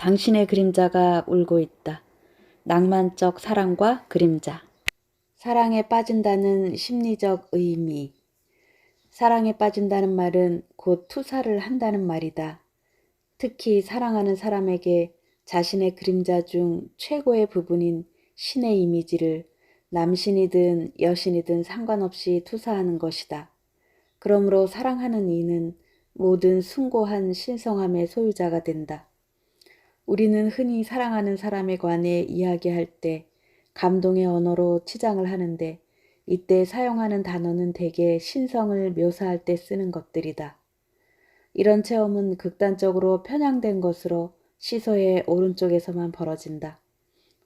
당신의 그림자가 울고 있다. 낭만적 사랑과 그림자. 사랑에 빠진다는 심리적 의미. 사랑에 빠진다는 말은 곧 투사를 한다는 말이다. 특히 사랑하는 사람에게 자신의 그림자 중 최고의 부분인 신의 이미지를 남신이든 여신이든 상관없이 투사하는 것이다. 그러므로 사랑하는 이는 모든 숭고한 신성함의 소유자가 된다. 우리는 흔히 사랑하는 사람에 관해 이야기할 때 감동의 언어로 치장을 하는데 이때 사용하는 단어는 대개 신성을 묘사할 때 쓰는 것들이다. 이런 체험은 극단적으로 편향된 것으로 시소의 오른쪽에서만 벌어진다.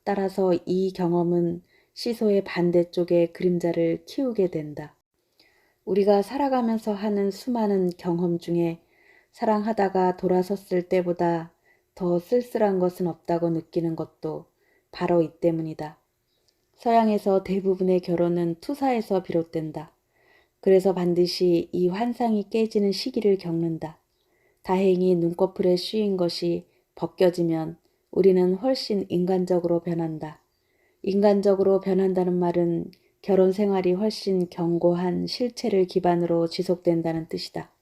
따라서 이 경험은 시소의 반대쪽의 그림자를 키우게 된다. 우리가 살아가면서 하는 수많은 경험 중에 사랑하다가 돌아섰을 때보다 더 쓸쓸한 것은 없다고 느끼는 것도 바로 이 때문이다. 서양에서 대부분의 결혼은 투사에서 비롯된다. 그래서 반드시 이 환상이 깨지는 시기를 겪는다. 다행히 눈꺼풀에 씌인 것이 벗겨지면 우리는 훨씬 인간적으로 변한다. 인간적으로 변한다는 말은 결혼 생활이 훨씬 견고한 실체를 기반으로 지속된다는 뜻이다.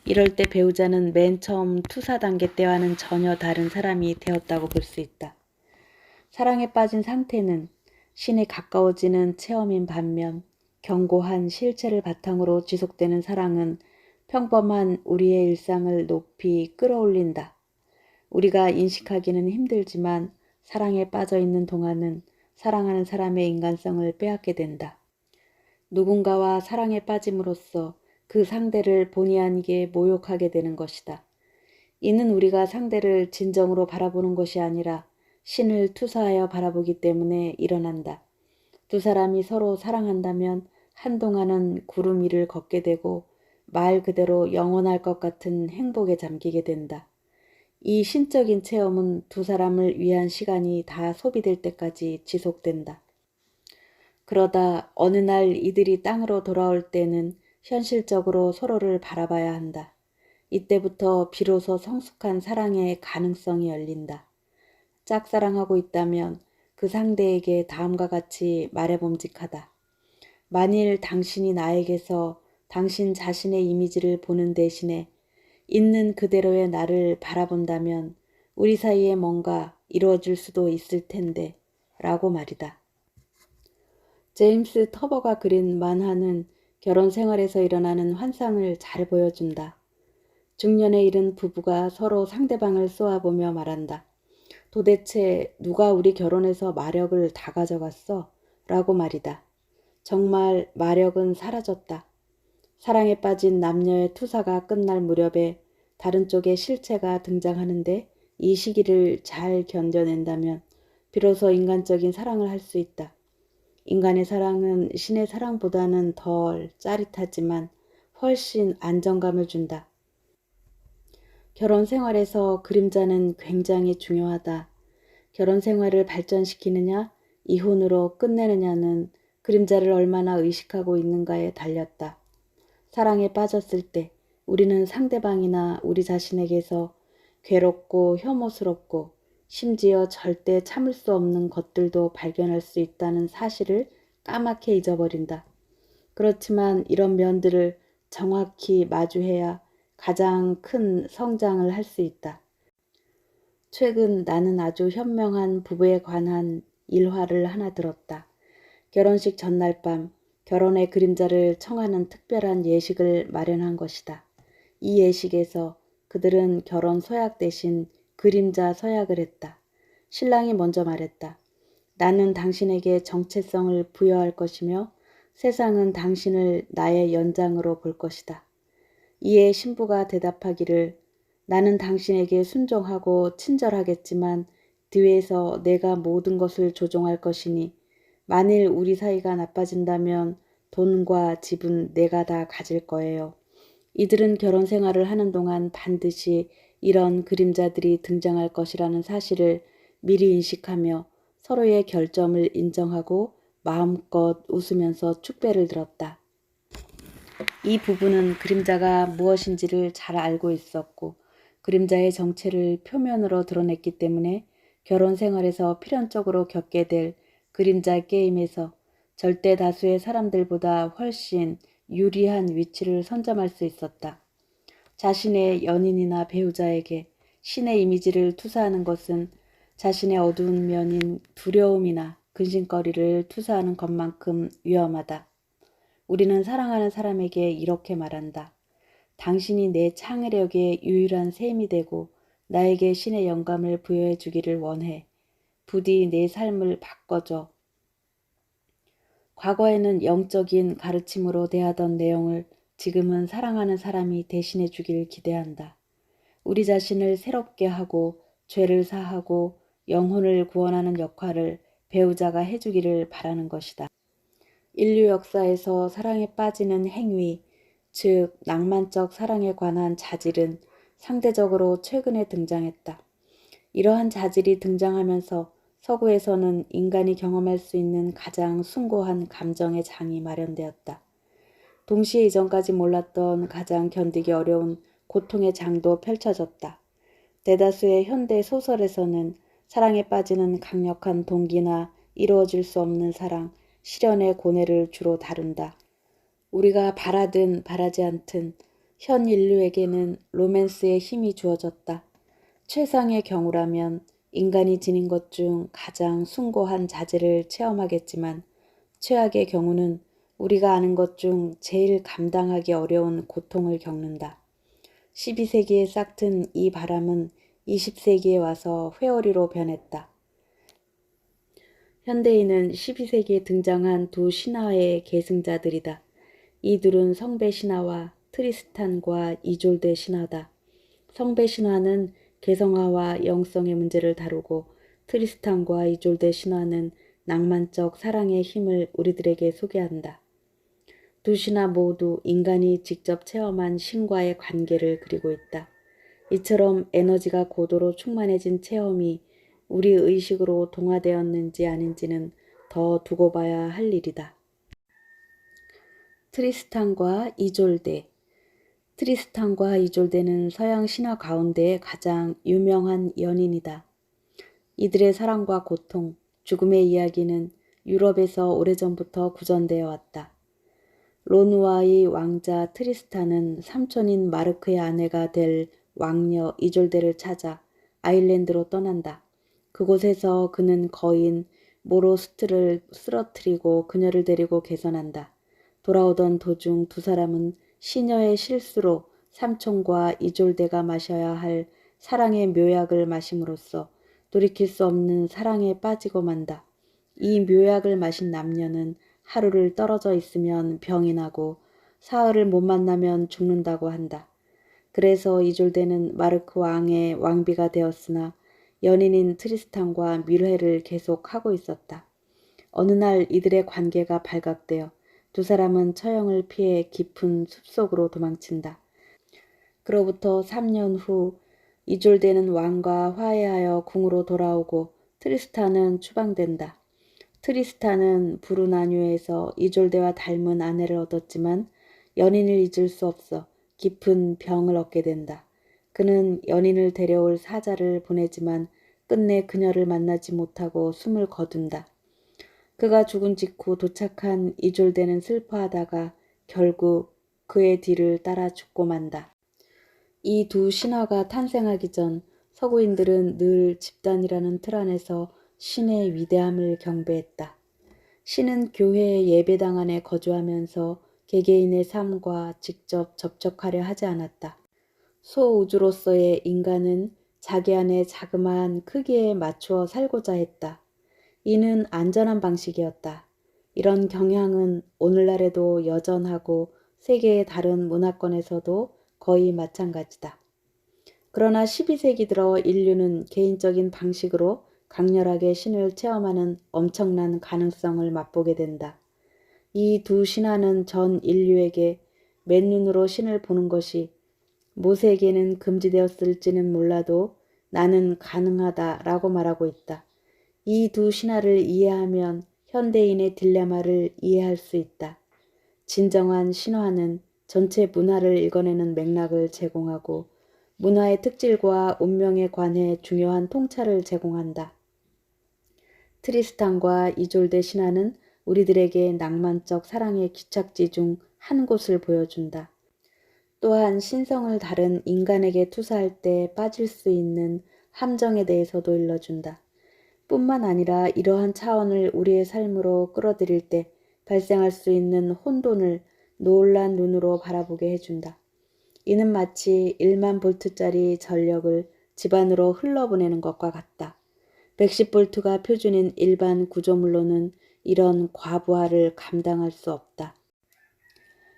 이럴 때 배우자는 맨 처음 투사 단계 때와는 전혀 다른 사람이 되었다고 볼 수 있다. 사랑에 빠진 상태는 신에 가까워지는 체험인 반면 견고한 실체를 바탕으로 지속되는 사랑은 평범한 우리의 일상을 높이 끌어올린다. 우리가 인식하기는 힘들지만 사랑에 빠져 있는 동안은 사랑하는 사람의 인간성을 빼앗게 된다. 누군가와 사랑에 빠짐으로써 그 상대를 본의 아니게 모욕하게 되는 것이다. 이는 우리가 상대를 진정으로 바라보는 것이 아니라 신을 투사하여 바라보기 때문에 일어난다. 두 사람이 서로 사랑한다면 한동안은 구름 위를 걷게 되고 말 그대로 영원할 것 같은 행복에 잠기게 된다. 이 신적인 체험은 두 사람을 위한 시간이 다 소비될 때까지 지속된다. 그러다 어느 날 이들이 땅으로 돌아올 때는 현실적으로 서로를 바라봐야 한다. 이때부터 비로소 성숙한 사랑의 가능성이 열린다. 짝사랑하고 있다면 그 상대에게 다음과 같이 말해봄직하다. 만일 당신이 나에게서 당신 자신의 이미지를 보는 대신에 있는 그대로의 나를 바라본다면 우리 사이에 뭔가 이루어질 수도 있을 텐데 라고 말이다. 제임스 터버가 그린 만화는 결혼 생활에서 일어나는 환상을 잘 보여준다. 중년에 이른 부부가 서로 상대방을 쏘아보며 말한다. 도대체 누가 우리 결혼에서 마력을 다 가져갔어? 라고 말이다. 정말 마력은 사라졌다. 사랑에 빠진 남녀의 투사가 끝날 무렵에 다른 쪽의 실체가 등장하는데 이 시기를 잘 견뎌낸다면 비로소 인간적인 사랑을 할 수 있다. 인간의 사랑은 신의 사랑보다는 덜 짜릿하지만 훨씬 안정감을 준다. 결혼 생활에서 그림자는 굉장히 중요하다. 결혼 생활을 발전시키느냐, 이혼으로 끝내느냐는 그림자를 얼마나 의식하고 있는가에 달렸다. 사랑에 빠졌을 때 우리는 상대방이나 우리 자신에게서 괴롭고 혐오스럽고 심지어 절대 참을 수 없는 것들도 발견할 수 있다는 사실을 까맣게 잊어버린다. 그렇지만 이런 면들을 정확히 마주해야 가장 큰 성장을 할 수 있다. 최근 나는 아주 현명한 부부에 관한 일화를 하나 들었다. 결혼식 전날 밤 결혼의 그림자를 청하는 특별한 예식을 마련한 것이다. 이 예식에서 그들은 결혼 서약 대신 그림자 서약을 했다. 신랑이 먼저 말했다. 나는 당신에게 정체성을 부여할 것이며 세상은 당신을 나의 연장으로 볼 것이다. 이에 신부가 대답하기를 나는 당신에게 순종하고 친절하겠지만 뒤에서 내가 모든 것을 조종할 것이니 만일 우리 사이가 나빠진다면 돈과 집은 내가 다 가질 거예요. 이들은 결혼 생활을 하는 동안 반드시 이런 그림자들이 등장할 것이라는 사실을 미리 인식하며 서로의 결점을 인정하고 마음껏 웃으면서 축배를 들었다. 이 부부는 그림자가 무엇인지를 잘 알고 있었고 그림자의 정체를 표면으로 드러냈기 때문에 결혼 생활에서 필연적으로 겪게 될 그림자 게임에서 절대 다수의 사람들보다 훨씬 유리한 위치를 선점할 수 있었다. 자신의 연인이나 배우자에게 신의 이미지를 투사하는 것은 자신의 어두운 면인 두려움이나 근심거리를 투사하는 것만큼 위험하다. 우리는 사랑하는 사람에게 이렇게 말한다. 당신이 내 창의력의 유일한 셈이 되고 나에게 신의 영감을 부여해 주기를 원해. 부디 내 삶을 바꿔줘. 과거에는 영적인 가르침으로 대하던 내용을 지금은 사랑하는 사람이 대신해 주길 기대한다. 우리 자신을 새롭게 하고 죄를 사하고 영혼을 구원하는 역할을 배우자가 해주기를 바라는 것이다. 인류 역사에서 사랑에 빠지는 행위, 즉 낭만적 사랑에 관한 자질은 상대적으로 최근에 등장했다. 이러한 자질이 등장하면서 서구에서는 인간이 경험할 수 있는 가장 숭고한 감정의 장이 마련되었다. 동시에 이전까지 몰랐던 가장 견디기 어려운 고통의 장도 펼쳐졌다. 대다수의 현대 소설에서는 사랑에 빠지는 강력한 동기나 이루어질 수 없는 사랑, 실연의 고뇌를 주로 다룬다. 우리가 바라든 바라지 않든 현 인류에게는 로맨스의 힘이 주어졌다. 최상의 경우라면 인간이 지닌 것 중 가장 숭고한 자질을 체험하겠지만 최악의 경우는 우리가 아는 것 중 제일 감당하기 어려운 고통을 겪는다. 12세기에 싹튼 이 바람은 20세기에 와서 회오리로 변했다. 현대인은 12세기에 등장한 두 신화의 계승자들이다. 이 둘은 성배 신화와 트리스탄과 이졸데 신화다. 성배 신화는 개성화와 영성의 문제를 다루고 트리스탄과 이졸데 신화는 낭만적 사랑의 힘을 우리들에게 소개한다. 두 신화 모두 인간이 직접 체험한 신과의 관계를 그리고 있다. 이처럼 에너지가 고도로 충만해진 체험이 우리 의식으로 동화되었는지 아닌지는 더 두고 봐야 할 일이다. 트리스탄과 이졸데. 트리스탄과 이졸데는 서양 신화 가운데 가장 유명한 연인이다. 이들의 사랑과 고통, 죽음의 이야기는 유럽에서 오래전부터 구전되어 왔다. 로누아의 왕자 트리스탄은 삼촌인 마르크의 아내가 될 왕녀 이졸데를 찾아 아일랜드로 떠난다. 그곳에서 그는 거인 모로스트를 쓰러뜨리고 그녀를 데리고 개선한다. 돌아오던 도중 두 사람은 시녀의 실수로 삼촌과 이졸데가 마셔야 할 사랑의 묘약을 마심으로써 돌이킬 수 없는 사랑에 빠지고 만다. 이 묘약을 마신 남녀는 하루를 떨어져 있으면 병이 나고 사흘을 못 만나면 죽는다고 한다. 그래서 이졸데는 마르크 왕의 왕비가 되었으나 연인인 트리스탄과 밀회를 계속하고 있었다. 어느 날 이들의 관계가 발각되어 두 사람은 처형을 피해 깊은 숲속으로 도망친다. 그로부터 3년 후 이졸데는 왕과 화해하여 궁으로 돌아오고 트리스탄은 추방된다. 트리스탄은 부르나뉴에서 이졸데와 닮은 아내를 얻었지만 연인을 잊을 수 없어 깊은 병을 얻게 된다. 그는 연인을 데려올 사자를 보내지만 끝내 그녀를 만나지 못하고 숨을 거둔다. 그가 죽은 직후 도착한 이졸데는 슬퍼하다가 결국 그의 뒤를 따라 죽고 만다. 이 두 신화가 탄생하기 전 서구인들은 늘 집단이라는 틀 안에서 신의 위대함을 경배했다. 신은 교회의 예배당 안에 거주하면서 개개인의 삶과 직접 접촉하려 하지 않았다. 소우주로서의 인간은 자기 안에 자그마한 크기에 맞추어 살고자 했다. 이는 안전한 방식이었다. 이런 경향은 오늘날에도 여전하고 세계의 다른 문화권에서도 거의 마찬가지다. 그러나 12세기 들어 인류는 개인적인 방식으로 강렬하게 신을 체험하는 엄청난 가능성을 맛보게 된다. 이 두 신화는 전 인류에게 맨눈으로 신을 보는 것이 모세에게는 금지되었을지는 몰라도 나는 가능하다라고 말하고 있다. 이 두 신화를 이해하면 현대인의 딜레마를 이해할 수 있다. 진정한 신화는 전체 문화를 읽어내는 맥락을 제공하고 문화의 특질과 운명에 관해 중요한 통찰을 제공한다. 트리스탄과 이졸데 신화는 우리들에게 낭만적 사랑의 기착지 중 한 곳을 보여준다. 또한 신성을 다른 인간에게 투사할 때 빠질 수 있는 함정에 대해서도 일러준다. 뿐만 아니라 이러한 차원을 우리의 삶으로 끌어들일 때 발생할 수 있는 혼돈을 놀란 눈으로 바라보게 해준다. 이는 마치 1만 볼트짜리 전력을 집안으로 흘러보내는 것과 같다. 110볼트가 표준인 일반 구조물로는 이런 과부하를 감당할 수 없다.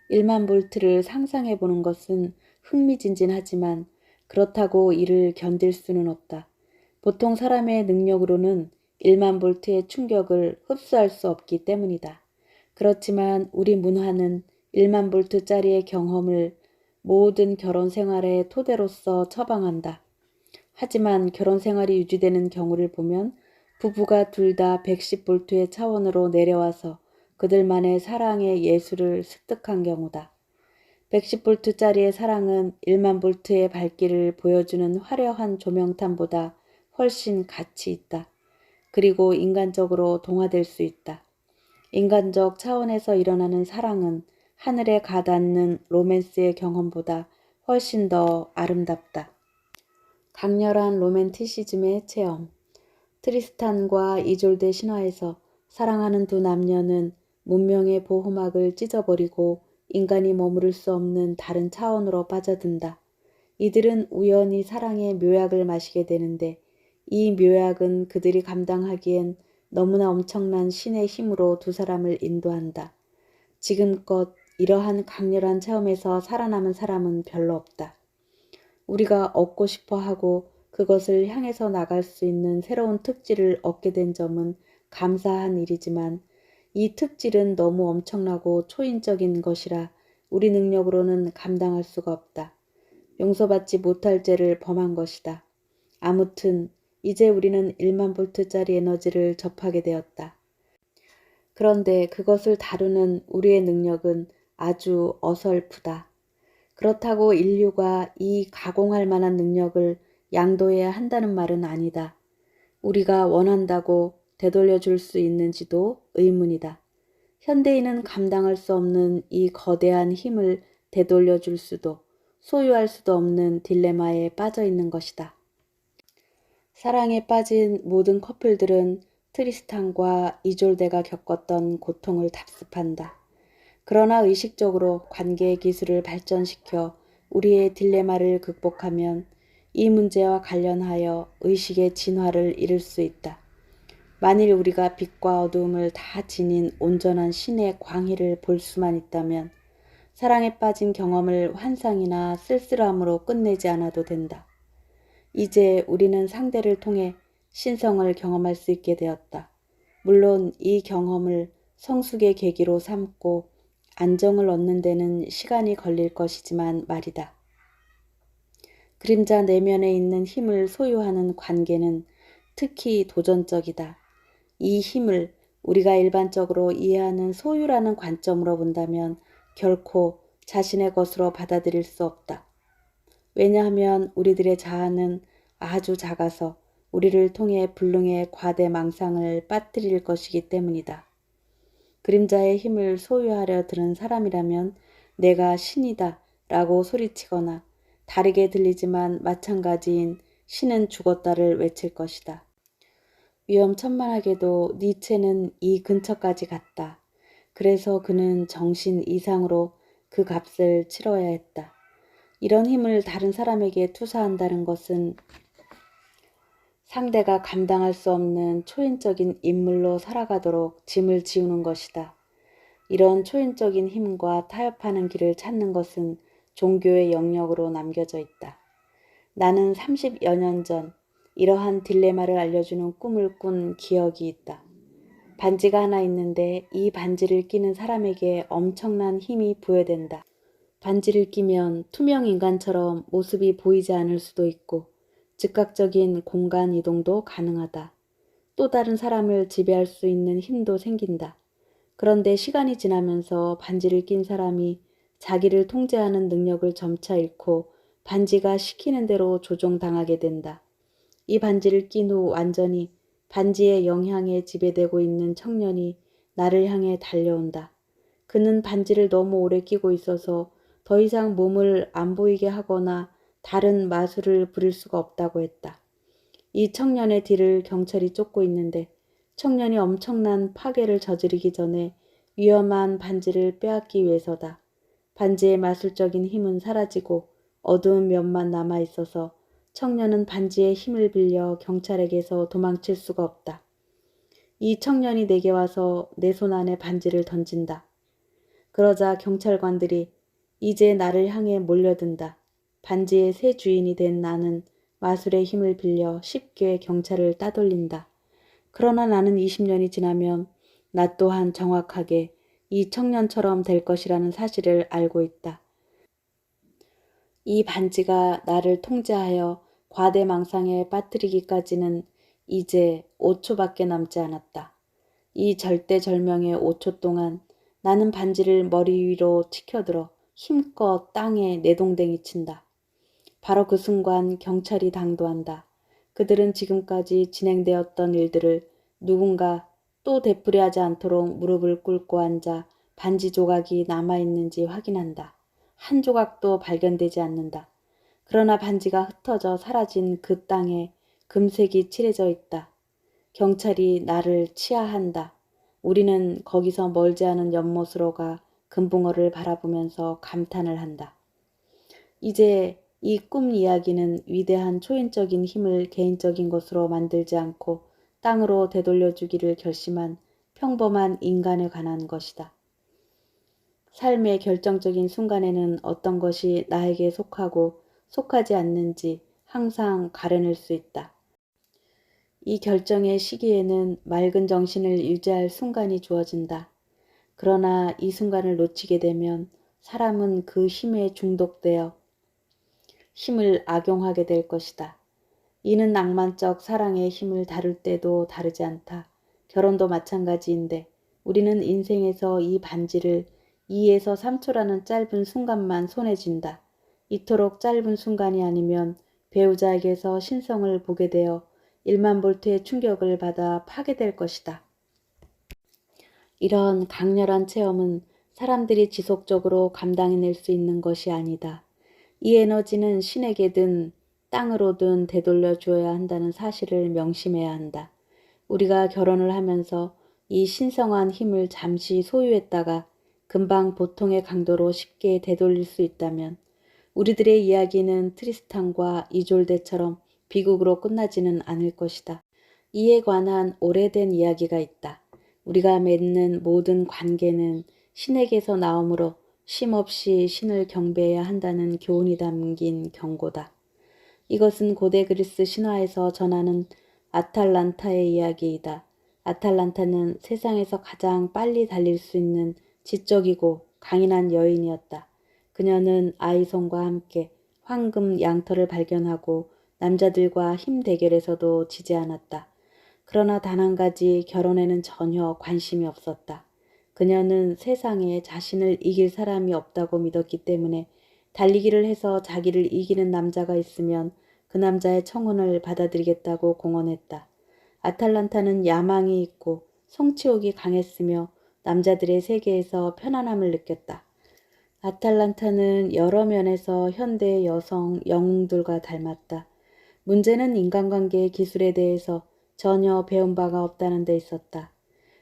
1만 볼트를 상상해 보는 것은 흥미진진하지만 그렇다고 이를 견딜 수는 없다. 보통 사람의 능력으로는 1만 볼트의 충격을 흡수할 수 없기 때문이다. 그렇지만 우리 문화는 1만 볼트짜리의 경험을 모든 결혼 생활의 토대로서 처방한다. 하지만 결혼 생활이 유지되는 경우를 보면 부부가 둘 다 110볼트의 차원으로 내려와서 그들만의 사랑의 예술을 습득한 경우다. 110볼트짜리의 사랑은 1만 볼트의 발길을 보여주는 화려한 조명탄보다 훨씬 가치 있다. 그리고 인간적으로 동화될 수 있다. 인간적 차원에서 일어나는 사랑은 하늘에 가닿는 로맨스의 경험보다 훨씬 더 아름답다. 강렬한 로맨티시즘의 체험. 트리스탄과 이졸데 신화에서 사랑하는 두 남녀는 문명의 보호막을 찢어버리고 인간이 머무를 수 없는 다른 차원으로 빠져든다. 이들은 우연히 사랑의 묘약을 마시게 되는데 이 묘약은 그들이 감당하기엔 너무나 엄청난 신의 힘으로 두 사람을 인도한다. 지금껏 이러한 강렬한 체험에서 살아남은 사람은 별로 없다. 우리가 얻고 싶어 하고 그것을 향해서 나갈 수 있는 새로운 특질을 얻게 된 점은 감사한 일이지만 이 특질은 너무 엄청나고 초인적인 것이라 우리 능력으로는 감당할 수가 없다. 용서받지 못할 죄를 범한 것이다. 아무튼 이제 우리는 1만 볼트짜리 에너지를 접하게 되었다. 그런데 그것을 다루는 우리의 능력은 아주 어설프다. 그렇다고 인류가 이 가공할 만한 능력을 양도해야 한다는 말은 아니다. 우리가 원한다고 되돌려 줄 수 있는지도 의문이다. 현대인은 감당할 수 없는 이 거대한 힘을 되돌려 줄 수도 소유할 수도 없는 딜레마에 빠져 있는 것이다. 사랑에 빠진 모든 커플들은 트리스탄과 이졸데가 겪었던 고통을 답습한다. 그러나 의식적으로 관계의 기술을 발전시켜 우리의 딜레마를 극복하면 이 문제와 관련하여 의식의 진화를 이룰 수 있다. 만일 우리가 빛과 어두움을 다 지닌 온전한 신의 광희를 볼 수만 있다면 사랑에 빠진 경험을 환상이나 쓸쓸함으로 끝내지 않아도 된다. 이제 우리는 상대를 통해 신성을 경험할 수 있게 되었다. 물론 이 경험을 성숙의 계기로 삼고 안정을 얻는 데는 시간이 걸릴 것이지만 말이다. 그림자 내면에 있는 힘을 소유하는 관계는 특히 도전적이다. 이 힘을 우리가 일반적으로 이해하는 소유라는 관점으로 본다면 결코 자신의 것으로 받아들일 수 없다. 왜냐하면 우리들의 자아는 아주 작아서 우리를 통해 불능의 과대 망상을 빠뜨릴 것이기 때문이다. 그림자의 힘을 소유하려 드는 사람이라면 내가 신이다 라고 소리치거나 다르게 들리지만 마찬가지인 신은 죽었다를 외칠 것이다. 위험천만하게도 니체는 이 근처까지 갔다. 그래서 그는 정신 이상으로 그 값을 치러야 했다. 이런 힘을 다른 사람에게 투사한다는 것은 상대가 감당할 수 없는 초인적인 인물로 살아가도록 짐을 지우는 것이다. 이런 초인적인 힘과 타협하는 길을 찾는 것은 종교의 영역으로 남겨져 있다. 나는 30여 년 전 이러한 딜레마를 알려주는 꿈을 꾼 기억이 있다. 반지가 하나 있는데 이 반지를 끼는 사람에게 엄청난 힘이 부여된다. 반지를 끼면 투명 인간처럼 모습이 보이지 않을 수도 있고 즉각적인 공간 이동도 가능하다. 또 다른 사람을 지배할 수 있는 힘도 생긴다. 그런데 시간이 지나면서 반지를 낀 사람이 자기를 통제하는 능력을 점차 잃고 반지가 시키는 대로 조종당하게 된다. 이 반지를 낀 후 완전히 반지의 영향에 지배되고 있는 청년이 나를 향해 달려온다. 그는 반지를 너무 오래 끼고 있어서 더 이상 몸을 안 보이게 하거나 다른 마술을 부릴 수가 없다고 했다. 이 청년의 뒤를 경찰이 쫓고 있는데 청년이 엄청난 파괴를 저지르기 전에 위험한 반지를 빼앗기 위해서다. 반지의 마술적인 힘은 사라지고 어두운 면만 남아 있어서 청년은 반지의 힘을 빌려 경찰에게서 도망칠 수가 없다. 이 청년이 내게 와서 내 손 안에 반지를 던진다. 그러자 경찰관들이 이제 나를 향해 몰려든다. 반지의 새 주인이 된 나는 마술의 힘을 빌려 쉽게 경찰을 따돌린다. 그러나 나는 20년이 지나면 나 또한 정확하게 이 청년처럼 될 것이라는 사실을 알고 있다. 이 반지가 나를 통제하여 과대망상에 빠뜨리기까지는 이제 5초밖에 남지 않았다. 이 절대절명의 5초 동안 나는 반지를 머리 위로 치켜들어 힘껏 땅에 내동댕이 친다. 바로 그 순간 경찰이 당도한다. 그들은 지금까지 진행되었던 일들을 누군가 또 되풀이하지 않도록 무릎을 꿇고 앉아 반지 조각이 남아있는지 확인한다. 한 조각도 발견되지 않는다. 그러나 반지가 흩어져 사라진 그 땅에 금색이 칠해져 있다. 경찰이 나를 치하한다. 우리는 거기서 멀지 않은 연못으로 가 금붕어를 바라보면서 감탄을 한다. 이제 이 꿈 이야기는 위대한 초인적인 힘을 개인적인 것으로 만들지 않고 땅으로 되돌려주기를 결심한 평범한 인간에 관한 것이다. 삶의 결정적인 순간에는 어떤 것이 나에게 속하고 속하지 않는지 항상 가려낼 수 있다. 이 결정의 시기에는 맑은 정신을 유지할 순간이 주어진다. 그러나 이 순간을 놓치게 되면 사람은 그 힘에 중독되어 힘을 악용하게 될 것이다. 이는 낭만적 사랑의 힘을 다룰 때도 다르지 않다. 결혼도 마찬가지인데 우리는 인생에서 이 반지를 2에서 3초라는 짧은 순간만 손에 쥔다. 이토록 짧은 순간이 아니면 배우자에게서 신성을 보게 되어 1만 볼트의 충격을 받아 파괴될 것이다. 이런 강렬한 체험은 사람들이 지속적으로 감당해낼 수 있는 것이 아니다. 이 에너지는 신에게든 땅으로든 되돌려 주어야 한다는 사실을 명심해야 한다. 우리가 결혼을 하면서 이 신성한 힘을 잠시 소유했다가 금방 보통의 강도로 쉽게 되돌릴 수 있다면 우리들의 이야기는 트리스탄과 이졸데처럼 비극으로 끝나지는 않을 것이다. 이에 관한 오래된 이야기가 있다. 우리가 맺는 모든 관계는 신에게서 나오므로 쉼없이 신을 경배해야 한다는 교훈이 담긴 경고다. 이것은 고대 그리스 신화에서 전하는 아탈란타의 이야기이다. 아탈란타는 세상에서 가장 빨리 달릴 수 있는 지적이고 강인한 여인이었다. 그녀는 아이손과 함께 황금 양털을 발견하고 남자들과 힘 대결에서도 지지 않았다. 그러나 단 한 가지 결혼에는 전혀 관심이 없었다. 그녀는 세상에 자신을 이길 사람이 없다고 믿었기 때문에 달리기를 해서 자기를 이기는 남자가 있으면 그 남자의 청혼을 받아들이겠다고 공언했다. 아탈란타는 야망이 있고 성취욕이 강했으며 남자들의 세계에서 편안함을 느꼈다. 아탈란타는 여러 면에서 현대의 여성 영웅들과 닮았다. 문제는 인간관계의 기술에 대해서 전혀 배운 바가 없다는 데 있었다.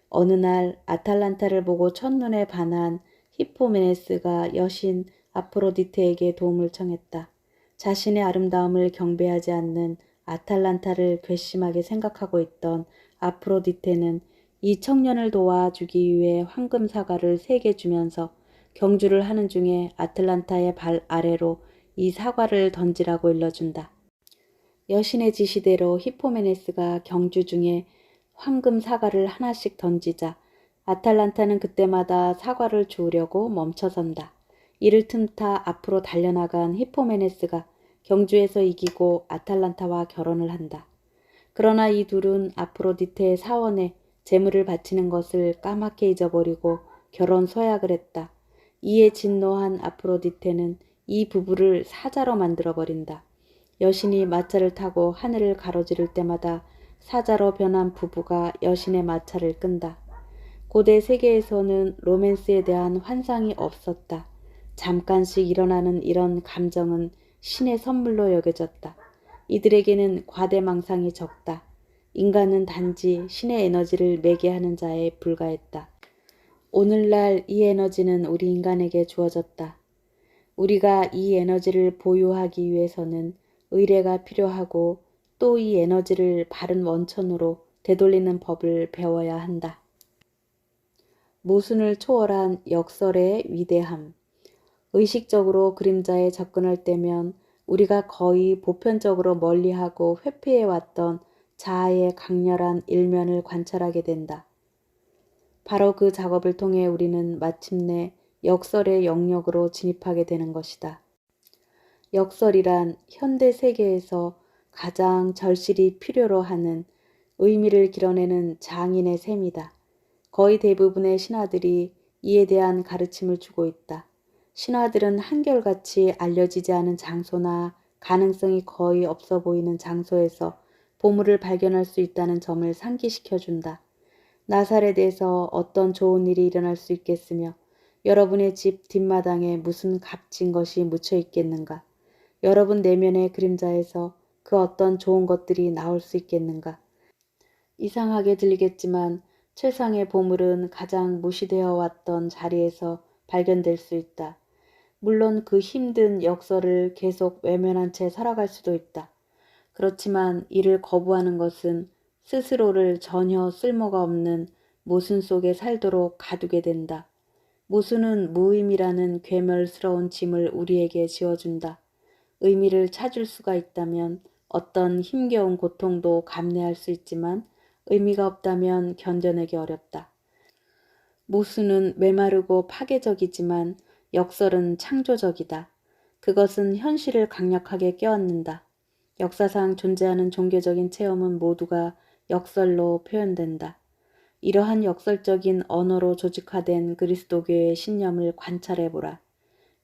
어느 날 아탈란타를 보고 첫눈에 반한 히포메네스가 여신 아프로디테에게 도움을 청했다. 자신의 아름다움을 경배하지 않는 아탈란타를 괘씸하게 생각하고 있던 아프로디테는 이 청년을 도와주기 위해 황금 사과를 3개 주면서 경주를 하는 중에 아틀란타의 발 아래로 이 사과를 던지라고 일러준다. 여신의 지시대로 히포메네스가 경주 중에 황금 사과를 하나씩 던지자 아탈란타는 그때마다 사과를 주우려고 멈춰선다. 이를 틈타 앞으로 달려나간 히포메네스가 경주에서 이기고 아탈란타와 결혼을 한다. 그러나 이 둘은 아프로디테의 사원에 재물을 바치는 것을 까맣게 잊어버리고 결혼 서약을 했다. 이에 진노한 아프로디테는 이 부부를 사자로 만들어버린다. 여신이 마차를 타고 하늘을 가로지를 때마다 사자로 변한 부부가 여신의 마차를 끈다. 고대 세계에서는 로맨스에 대한 환상이 없었다. 잠깐씩 일어나는 이런 감정은 신의 선물로 여겨졌다. 이들에게는 과대망상이 적다. 인간은 단지 신의 에너지를 매개하는 자에 불과했다. 오늘날 이 에너지는 우리 인간에게 주어졌다. 우리가 이 에너지를 보유하기 위해서는 의뢰가 필요하고 또 이 에너지를 바른 원천으로 되돌리는 법을 배워야 한다. 모순을 초월한 역설의 위대함. 의식적으로 그림자에 접근할 때면 우리가 거의 보편적으로 멀리하고 회피해왔던 자아의 강렬한 일면을 관찰하게 된다. 바로 그 작업을 통해 우리는 마침내 역설의 영역으로 진입하게 되는 것이다. 역설이란 현대 세계에서 가장 절실히 필요로 하는 의미를 길어내는 장인의 셈이다. 거의 대부분의 신화들이 이에 대한 가르침을 주고 있다. 신화들은 한결같이 알려지지 않은 장소나 가능성이 거의 없어 보이는 장소에서 보물을 발견할 수 있다는 점을 상기시켜준다. 나사렛에서 어떤 좋은 일이 일어날 수 있겠으며 여러분의 집 뒷마당에 무슨 값진 것이 묻혀 있겠는가? 여러분 내면의 그림자에서 그 어떤 좋은 것들이 나올 수 있겠는가? 이상하게 들리겠지만 최상의 보물은 가장 무시되어 왔던 자리에서 발견될 수 있다. 물론 그 힘든 역설을 계속 외면한 채 살아갈 수도 있다. 그렇지만 이를 거부하는 것은 스스로를 전혀 쓸모가 없는 모순 속에 살도록 가두게 된다. 모순은 무의미라는 괴멸스러운 짐을 우리에게 지어준다. 의미를 찾을 수가 있다면 어떤 힘겨운 고통도 감내할 수 있지만 의미가 없다면 견뎌내기 어렵다. 모순은 메마르고 파괴적이지만 역설은 창조적이다. 그것은 현실을 강력하게 껴안는다. 역사상 존재하는 종교적인 체험은 모두가 역설로 표현된다. 이러한 역설적인 언어로 조직화된 그리스도교의 신념을 관찰해보라.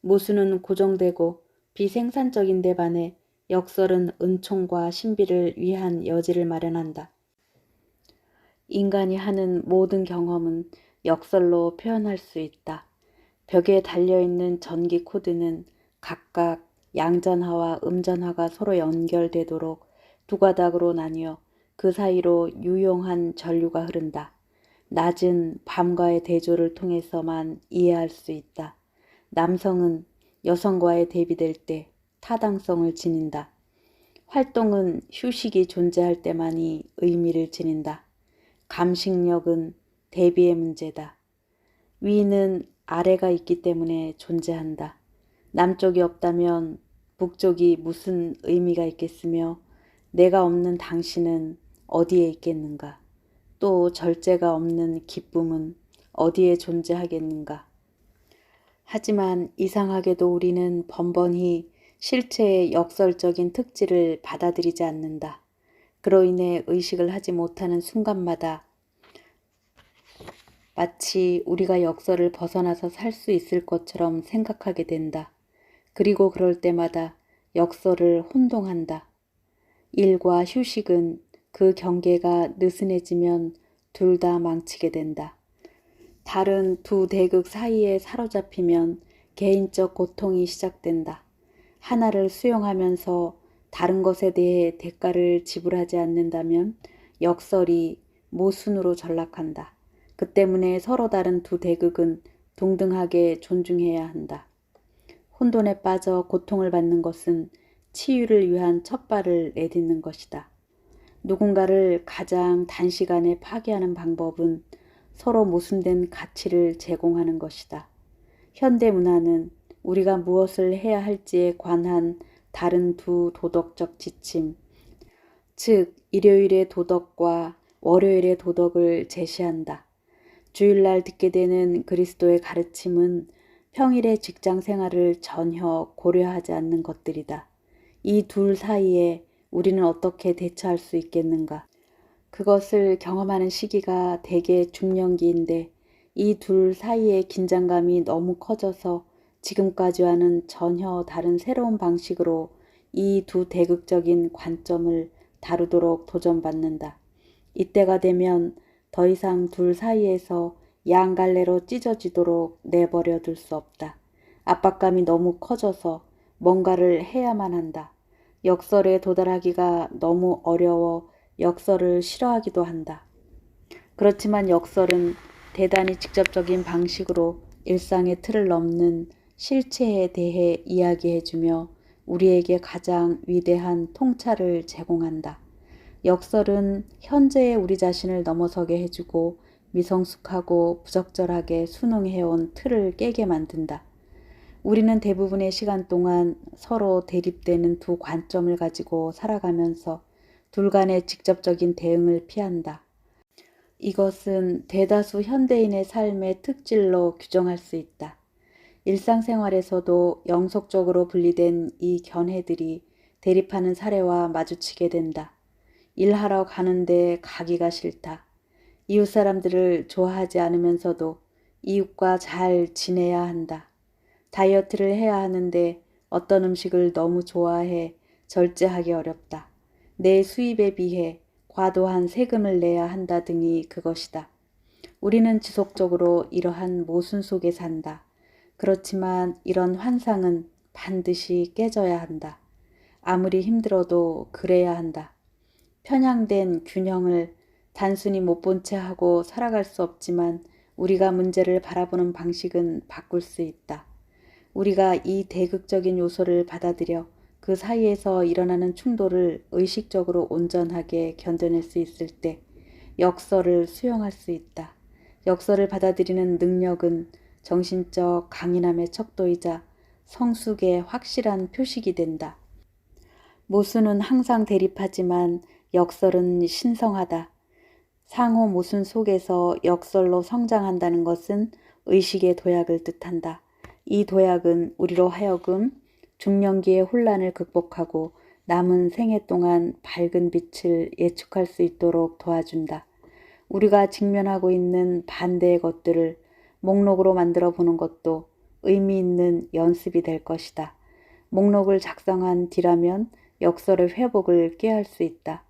모순은 고정되고 비생산적인 데 반해 역설은 은총과 신비를 위한 여지를 마련한다. 인간이 하는 모든 경험은 역설로 표현할 수 있다. 벽에 달려있는 전기 코드는 각각 양전하와 음전하가 서로 연결되도록 두 가닥으로 나뉘어 그 사이로 유용한 전류가 흐른다. 낮은 밤과의 대조를 통해서만 이해할 수 있다. 남성은 여성과의 대비될 때 타당성을 지닌다. 활동은 휴식이 존재할 때만이 의미를 지닌다. 감식력은 대비의 문제다. 위는 아래가 있기 때문에 존재한다. 남쪽이 없다면 북쪽이 무슨 의미가 있겠으며 내가 없는 당신은 어디에 있겠는가? 또 절제가 없는 기쁨은 어디에 존재하겠는가? 하지만 이상하게도 우리는 번번이 실체의 역설적인 특질을 받아들이지 않는다. 그로 인해 의식을 하지 못하는 순간마다 마치 우리가 역설을 벗어나서 살 수 있을 것처럼 생각하게 된다. 그리고 그럴 때마다 역설을 혼동한다. 일과 휴식은 그 경계가 느슨해지면 둘 다 망치게 된다. 다른 두 대극 사이에 사로잡히면 개인적 고통이 시작된다. 하나를 수용하면서 다른 것에 대해 대가를 지불하지 않는다면 역설이 모순으로 전락한다. 그 때문에 서로 다른 두 대극은 동등하게 존중해야 한다. 혼돈에 빠져 고통을 받는 것은 치유를 위한 첫 발을 내딛는 것이다. 누군가를 가장 단시간에 파괴하는 방법은 서로 모순된 가치를 제공하는 것이다. 현대 문화는 우리가 무엇을 해야 할지에 관한 다른 두 도덕적 지침, 즉 일요일의 도덕과 월요일의 도덕을 제시한다. 주일날 듣게 되는 그리스도의 가르침은 평일의 직장 생활을 전혀 고려하지 않는 것들이다. 이 둘 사이에 우리는 어떻게 대처할 수 있겠는가? 그것을 경험하는 시기가 대개 중년기인데 이 둘 사이의 긴장감이 너무 커져서 지금까지와는 전혀 다른 새로운 방식으로 이 두 대극적인 관점을 다루도록 도전받는다. 이때가 되면 더 이상 둘 사이에서 양갈래로 찢어지도록 내버려 둘 수 없다. 압박감이 너무 커져서 뭔가를 해야만 한다. 역설에 도달하기가 너무 어려워 역설을 싫어하기도 한다. 그렇지만 역설은 대단히 직접적인 방식으로 일상의 틀을 넘는 실체에 대해 이야기해주며 우리에게 가장 위대한 통찰을 제공한다. 역설은 현재의 우리 자신을 넘어서게 해주고 미성숙하고 부적절하게 순응해온 틀을 깨게 만든다. 우리는 대부분의 시간 동안 서로 대립되는 두 관점을 가지고 살아가면서 둘 간의 직접적인 대응을 피한다. 이것은 대다수 현대인의 삶의 특질로 규정할 수 있다. 일상생활에서도 영속적으로 분리된 이 견해들이 대립하는 사례와 마주치게 된다. 일하러 가는데 가기가 싫다. 이웃 사람들을 좋아하지 않으면서도 이웃과 잘 지내야 한다. 다이어트를 해야 하는데 어떤 음식을 너무 좋아해 절제하기 어렵다. 내 수입에 비해 과도한 세금을 내야 한다 등이 그것이다. 우리는 지속적으로 이러한 모순 속에 산다. 그렇지만 이런 환상은 반드시 깨져야 한다. 아무리 힘들어도 그래야 한다. 편향된 균형을 단순히 못 본 채 하고 살아갈 수 없지만 우리가 문제를 바라보는 방식은 바꿀 수 있다. 우리가 이 대극적인 요소를 받아들여 그 사이에서 일어나는 충돌을 의식적으로 온전하게 견뎌낼 수 있을 때 역설을 수용할 수 있다. 역설을 받아들이는 능력은 정신적 강인함의 척도이자 성숙의 확실한 표식이 된다. 모순은 항상 대립하지만 역설은 신성하다. 상호 모순 속에서 역설로 성장한다는 것은 의식의 도약을 뜻한다. 이 도약은 우리로 하여금 중년기의 혼란을 극복하고 남은 생애 동안 밝은 빛을 예측할 수 있도록 도와준다. 우리가 직면하고 있는 반대의 것들을 목록으로 만들어 보는 것도 의미 있는 연습이 될 것이다. 목록을 작성한 뒤라면 역설의 회복을 꾀할 수 있다.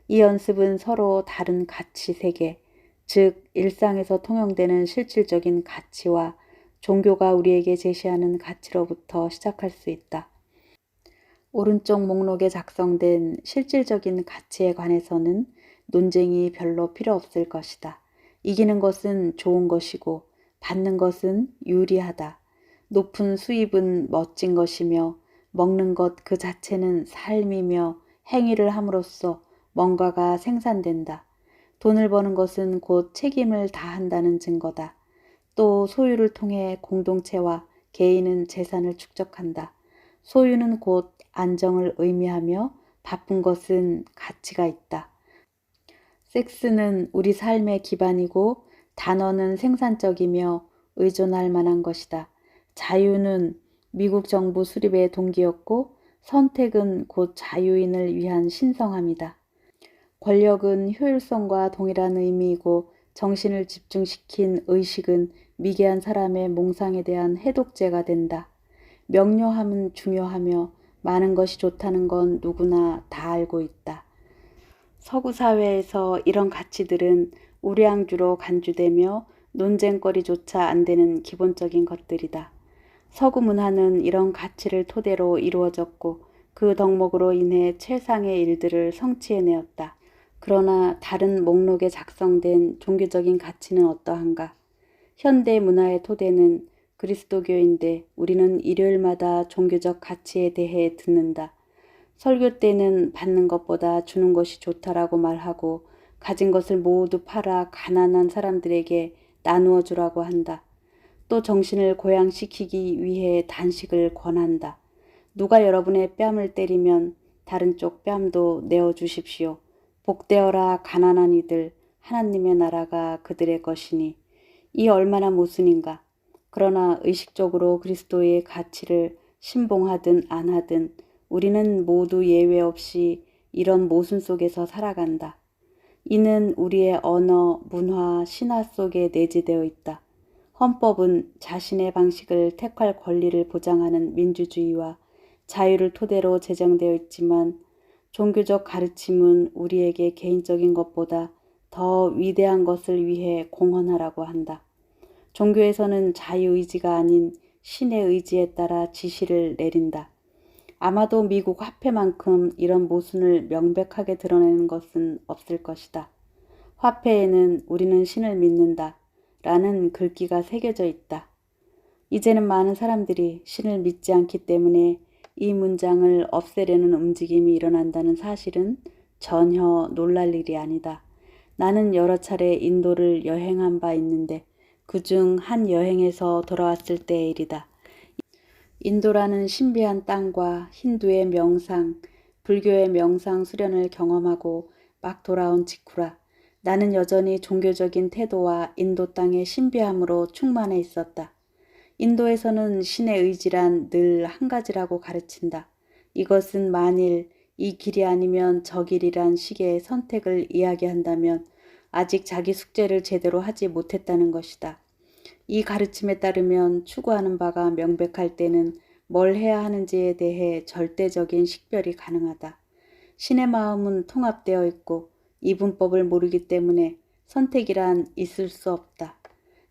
이 연습은 서로 다른 가치 세계, 즉 일상에서 통용되는 실질적인 가치와 종교가 우리에게 제시하는 가치로부터 시작할 수 있다. 오른쪽 목록에 작성된 실질적인 가치에 관해서는 논쟁이 별로 필요 없을 것이다. 이기는 것은 좋은 것이고 받는 것은 유리하다. 높은 수입은 멋진 것이며 먹는 것 그 자체는 삶이며 행위를 함으로써 뭔가가 생산된다. 돈을 버는 것은 곧 책임을 다한다는 증거다. 또 소유를 통해 공동체와 개인은 재산을 축적한다. 소유는 곧 안정을 의미하며 바쁜 것은 가치가 있다. 섹스는 우리 삶의 기반이고 단어는 생산적이며 의존할 만한 것이다. 자유는 미국 정부 수립의 동기였고 선택은 곧 자유인을 위한 신성함이다. 권력은 효율성과 동일한 의미이고 정신을 집중시킨 의식은 미개한 사람의 몽상에 대한 해독제가 된다. 명료함은 중요하며 많은 것이 좋다는 건 누구나 다 알고 있다. 서구 사회에서 이런 가치들은 우량주로 간주되며 논쟁거리조차 안 되는 기본적인 것들이다. 서구 문화는 이런 가치를 토대로 이루어졌고 그 덕목으로 인해 최상의 일들을 성취해내었다. 그러나 다른 목록에 작성된 종교적인 가치는 어떠한가? 현대 문화의 토대는 그리스도교인데 우리는 일요일마다 종교적 가치에 대해 듣는다. 설교 때는 받는 것보다 주는 것이 좋다라고 말하고 가진 것을 모두 팔아 가난한 사람들에게 나누어 주라고 한다. 또 정신을 고양시키기 위해 단식을 권한다. 누가 여러분의 뺨을 때리면 다른 쪽 뺨도 내어주십시오. 복되어라 가난한 이들, 하나님의 나라가 그들의 것이니. 이 얼마나 모순인가. 그러나 의식적으로 그리스도의 가치를 신봉하든 안 하든 우리는 모두 예외 없이 이런 모순 속에서 살아간다. 이는 우리의 언어, 문화, 신화 속에 내재되어 있다. 헌법은 자신의 방식을 택할 권리를 보장하는 민주주의와 자유를 토대로 제정되어 있지만 종교적 가르침은 우리에게 개인적인 것보다 더 위대한 것을 위해 공헌하라고 한다. 종교에서는 자유의지가 아닌 신의 의지에 따라 지시를 내린다. 아마도 미국 화폐만큼 이런 모순을 명백하게 드러내는 것은 없을 것이다. 화폐에는 우리는 신을 믿는다 라는 글귀가 새겨져 있다. 이제는 많은 사람들이 신을 믿지 않기 때문에 이 문장을 없애려는 움직임이 일어난다는 사실은 전혀 놀랄 일이 아니다. 나는 여러 차례 인도를 여행한 바 있는데 그중 한 여행에서 돌아왔을 때의 일이다. 인도라는 신비한 땅과 힌두의 명상, 불교의 명상 수련을 경험하고 막 돌아온 직후라. 나는 여전히 종교적인 태도와 인도 땅의 신비함으로 충만해 있었다. 인도에서는 신의 의지란 늘 한 가지라고 가르친다. 이것은 만일 이 길이 아니면 저 길이란 식의 선택을 이야기한다면 아직 자기 숙제를 제대로 하지 못했다는 것이다. 이 가르침에 따르면 추구하는 바가 명백할 때는 뭘 해야 하는지에 대해 절대적인 식별이 가능하다. 신의 마음은 통합되어 있고 이분법을 모르기 때문에 선택이란 있을 수 없다.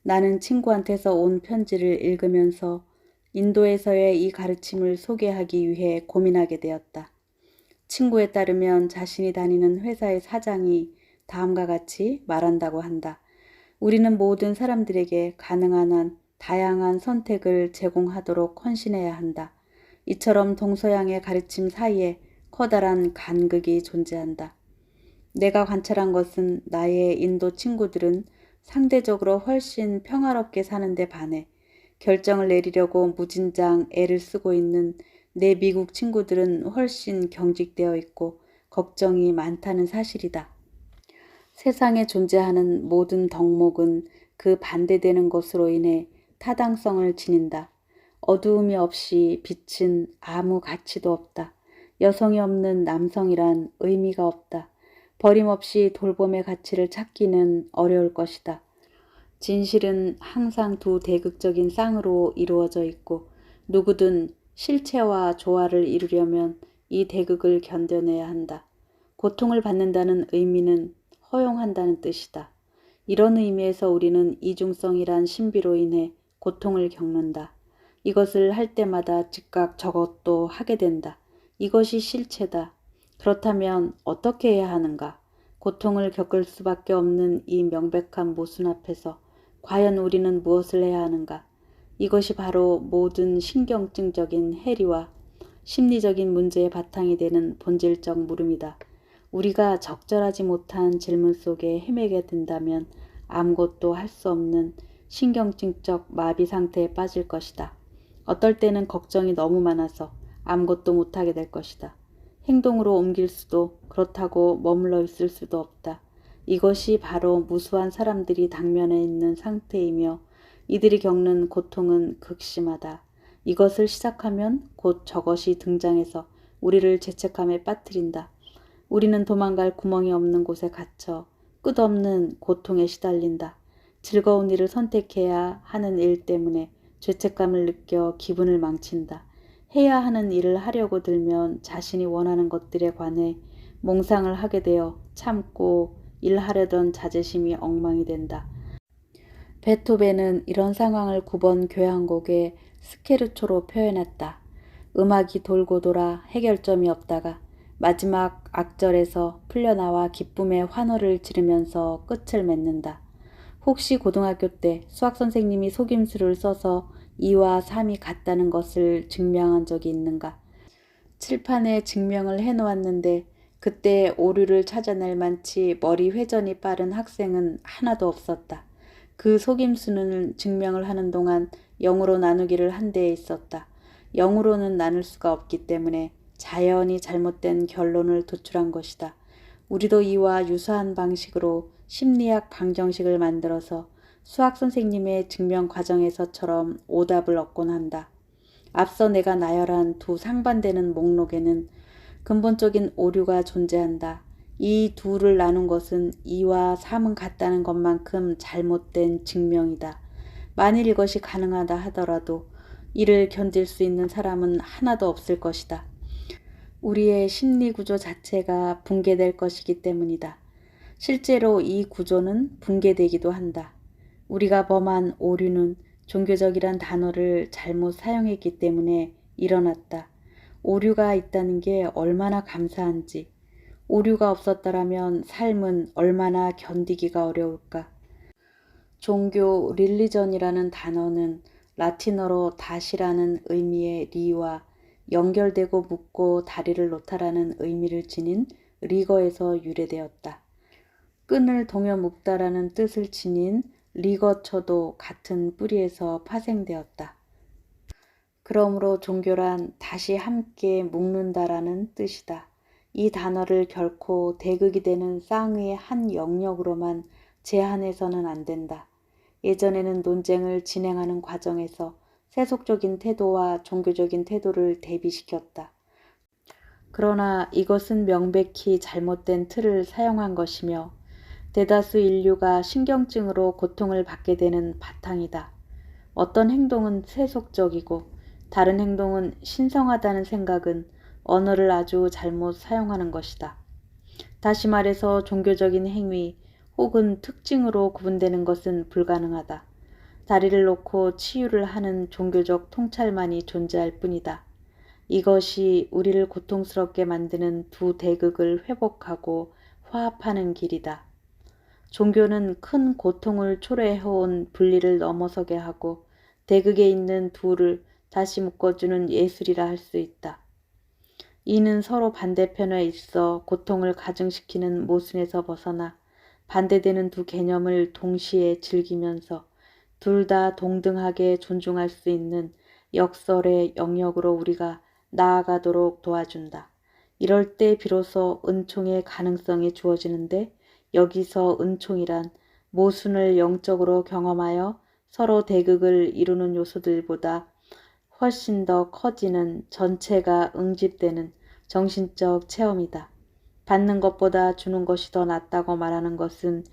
나는 친구한테서 온 편지를 읽으면서 인도에서의 이 가르침을 소개하기 위해 고민하게 되었다. 친구에 따르면 자신이 다니는 회사의 사장이 다음과 같이 말한다고 한다. 우리는 모든 사람들에게 가능한 한 다양한 선택을 제공하도록 헌신해야 한다. 이처럼 동서양의 가르침 사이에 커다란 간극이 존재한다. 내가 관찰한 것은 나의 인도 친구들은 상대적으로 훨씬 평화롭게 사는데 반해 결정을 내리려고 무진장 애를 쓰고 있는 내 미국 친구들은 훨씬 경직되어 있고 걱정이 많다는 사실이다. 세상에 존재하는 모든 덕목은 그 반대되는 것으로 인해 타당성을 지닌다. 어두움이 없이 빛은 아무 가치도 없다. 여성이 없는 남성이란 의미가 없다. 버림없이 돌봄의 가치를 찾기는 어려울 것이다. 진실은 항상 두 대극적인 쌍으로 이루어져 있고 누구든 실체와 조화를 이루려면 이 대극을 견뎌내야 한다. 고통을 받는다는 의미는 허용한다는 뜻이다. 이런 의미에서 우리는 이중성이란 신비로 인해 고통을 겪는다. 이것을 할 때마다 즉각 저것도 하게 된다. 이것이 실체다. 그렇다면 어떻게 해야 하는가? 고통을 겪을 수밖에 없는 이 명백한 모순 앞에서 과연 우리는 무엇을 해야 하는가? 이것이 바로 모든 신경증적인 해리와 심리적인 문제의 바탕이 되는 본질적 물음이다. 우리가 적절하지 못한 질문 속에 헤매게 된다면 아무것도 할 수 없는 신경증적 마비 상태에 빠질 것이다. 어떨 때는 걱정이 너무 많아서 아무것도 못하게 될 것이다. 행동으로 옮길 수도 그렇다고 머물러 있을 수도 없다. 이것이 바로 무수한 사람들이 당면해 있는 상태이며 이들이 겪는 고통은 극심하다. 이것을 시작하면 곧 저것이 등장해서 우리를 죄책감에 빠뜨린다. 우리는 도망갈 구멍이 없는 곳에 갇혀 끝없는 고통에 시달린다. 즐거운 일을 선택해야 하는 일 때문에 죄책감을 느껴 기분을 망친다. 해야 하는 일을 하려고 들면 자신이 원하는 것들에 관해 몽상을 하게 되어 참고 일하려던 자제심이 엉망이 된다. 베토벤은 이런 상황을 9번 교향곡의 스케르초로 표현했다. 음악이 돌고 돌아 해결점이 없다가 마지막 악절에서 풀려나와 기쁨의 환호를 지르면서 끝을 맺는다. 혹시 고등학교 때 수학선생님이 속임수를 써서 2와 3이 같다는 것을 증명한 적이 있는가? 칠판에 증명을 해놓았는데 그때 오류를 찾아낼 만치 머리 회전이 빠른 학생은 하나도 없었다. 그 속임수는 증명을 하는 동안 0으로 나누기를 한 데에 있었다. 0으로는 나눌 수가 없기 때문에 자연히 잘못된 결론을 도출한 것이다. 우리도 이와 유사한 방식으로 심리학 방정식을 만들어서 수학 선생님의 증명 과정에서처럼 오답을 얻곤 한다. 앞서 내가 나열한 두 상반되는 목록에는 근본적인 오류가 존재한다. 이 둘을 나눈 것은 2와 3은 같다는 것만큼 잘못된 증명이다. 만일 이것이 가능하다 하더라도 이를 견딜 수 있는 사람은 하나도 없을 것이다. 우리의 심리 구조 자체가 붕괴될 것이기 때문이다. 실제로 이 구조는 붕괴되기도 한다. 우리가 범한 오류는 종교적이란 단어를 잘못 사용했기 때문에 일어났다. 오류가 있다는 게 얼마나 감사한지. 오류가 없었더라면 삶은 얼마나 견디기가 어려울까. 종교 릴리전이라는 단어는 라틴어로 다시라는 의미의 리와 연결되고 묶고 다리를 놓다라는 의미를 지닌 리거에서 유래되었다. 끈을 동여 묶다라는 뜻을 지닌 리거처도 같은 뿌리에서 파생되었다. 그러므로 종교란 다시 함께 묶는다라는 뜻이다. 이 단어를 결코 대극이 되는 쌍의 한 영역으로만 제한해서는 안 된다. 예전에는 논쟁을 진행하는 과정에서 세속적인 태도와 종교적인 태도를 대비시켰다. 그러나 이것은 명백히 잘못된 틀을 사용한 것이며 대다수 인류가 신경증으로 고통을 받게 되는 바탕이다. 어떤 행동은 세속적이고 다른 행동은 신성하다는 생각은 언어를 아주 잘못 사용하는 것이다. 다시 말해서 종교적인 행위 혹은 특징으로 구분되는 것은 불가능하다. 다리를 놓고 치유를 하는 종교적 통찰만이 존재할 뿐이다. 이것이 우리를 고통스럽게 만드는 두 대극을 회복하고 화합하는 길이다. 종교는 큰 고통을 초래해온 분리를 넘어서게 하고 대극에 있는 둘을 다시 묶어주는 예술이라 할 수 있다. 이는 서로 반대편에 있어 고통을 가중시키는 모순에서 벗어나 반대되는 두 개념을 동시에 즐기면서 둘 다 동등하게 존중할 수 있는 역설의 영역으로 우리가 나아가도록 도와준다. 이럴 때 비로소 은총의 가능성이 주어지는데 여기서 은총이란 모순을 영적으로 경험하여 서로 대극을 이루는 요소들보다 훨씬 더 커지는 전체가 응집되는 정신적 체험이다. 받는 것보다 주는 것이 더 낫다고 말하는 것은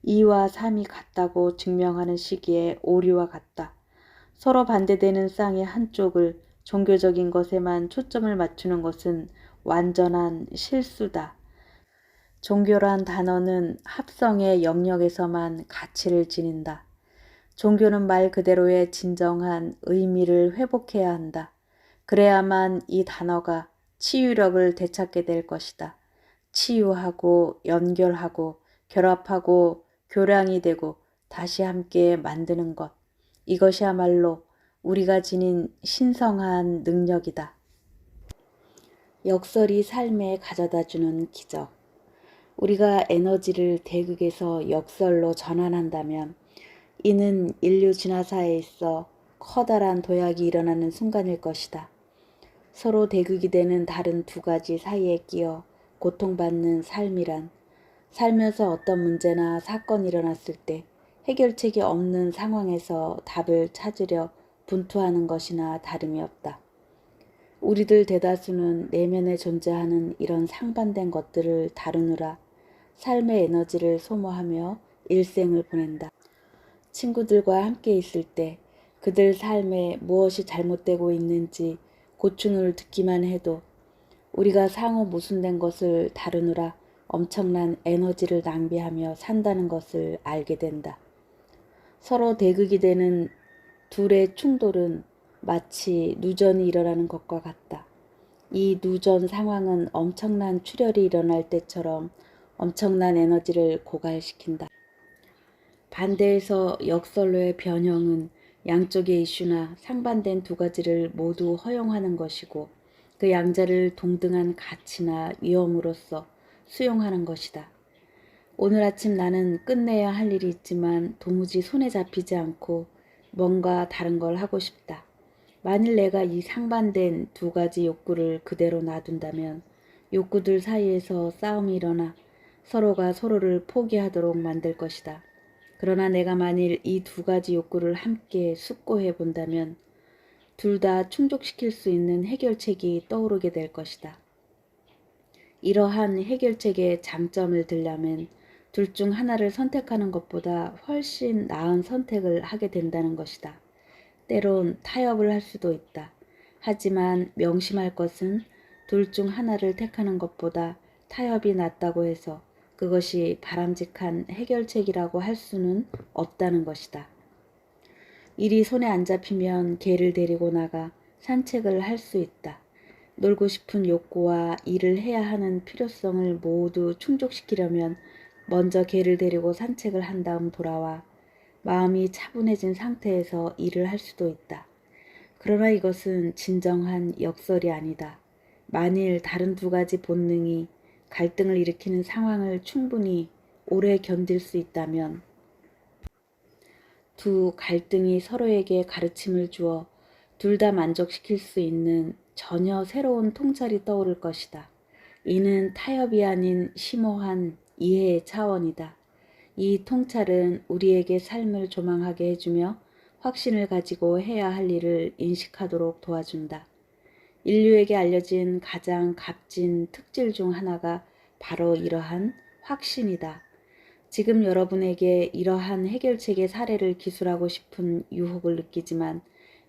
2와 3이 같다고 증명하는 시기의 오류와 같다. 서로 반대되는 쌍의 한쪽을 종교적인 것에만 초점을 맞추는 것은 완전한 실수다. 종교란 단어는 합성의 영역에서만 가치를 지닌다. 종교는 말 그대로의 진정한 의미를 회복해야 한다. 그래야만 이 단어가 치유력을 되찾게 될 것이다. 치유하고 연결하고 결합하고 교량이 되고 다시 함께 만드는 것. 이것이야말로 우리가 지닌 신성한 능력이다. 역설이 삶에 가져다주는 기적. 우리가 에너지를 대극에서 역설로 전환한다면 이는 인류 진화사에 있어 커다란 도약이 일어나는 순간일 것이다. 서로 대극이 되는 다른 두 가지 사이에 끼어 고통받는 삶이란 살면서 어떤 문제나 사건이 일어났을 때 해결책이 없는 상황에서 답을 찾으려 분투하는 것이나 다름이 없다. 우리들 대다수는 내면에 존재하는 이런 상반된 것들을 다루느라 삶의 에너지를 소모하며 일생을 보낸다. 친구들과 함께 있을 때 그들 삶에 무엇이 잘못되고 있는지 고충을 듣기만 해도 우리가 상호 모순된 것을 다루느라 엄청난 에너지를 낭비하며 산다는 것을 알게 된다. 서로 대극이 되는 둘의 충돌은 마치 누전이 일어나는 것과 같다. 이 누전 상황은 엄청난 출혈이 일어날 때처럼 엄청난 에너지를 고갈시킨다. 반대에서 역설로의 변형은 양쪽의 이슈나 상반된 두 가지를 모두 허용하는 것이고 그 양자를 동등한 가치나 위험으로써 수용하는 것이다. 오늘 아침 나는 끝내야 할 일이 있지만 도무지 손에 잡히지 않고 뭔가 다른 걸 하고 싶다. 만일 내가 이 상반된 두 가지 욕구를 그대로 놔둔다면 욕구들 사이에서 싸움이 일어나 서로가 서로를 포기하도록 만들 것이다. 그러나 내가 만일 이 두 가지 욕구를 함께 숙고해 본다면 둘 다 충족시킬 수 있는 해결책이 떠오르게 될 것이다. 이러한 해결책의 장점을 들려면 둘 중 하나를 선택하는 것보다 훨씬 나은 선택을 하게 된다는 것이다. 때론 타협을 할 수도 있다. 하지만 명심할 것은 둘 중 하나를 택하는 것보다 타협이 낫다고 해서 그것이 바람직한 해결책이라고 할 수는 없다는 것이다. 일이 손에 안 잡히면 개를 데리고 나가 산책을 할 수 있다. 놀고 싶은 욕구와 일을 해야 하는 필요성을 모두 충족시키려면 먼저 개를 데리고 산책을 한 다음 돌아와 마음이 차분해진 상태에서 일을 할 수도 있다. 그러나 이것은 진정한 역설이 아니다. 만일 다른 두 가지 본능이 갈등을 일으키는 상황을 충분히 오래 견딜 수 있다면 두 갈등이 서로에게 가르침을 주어 둘 다 만족시킬 수 있는 전혀 새로운 통찰이 떠오를 것이다. 이는 타협이 아닌 심오한 이해의 차원이다. 이 통찰은 우리에게 삶을 조망하게 해주며 확신을 가지고 해야 할 일을 인식하도록 도와준다. 인류에게 알려진 가장 값진 특질 중 하나가 바로 이러한 확신이다. 지금 여러분에게 이러한 해결책의 사례를 기술하고 싶은 유혹을 느끼지만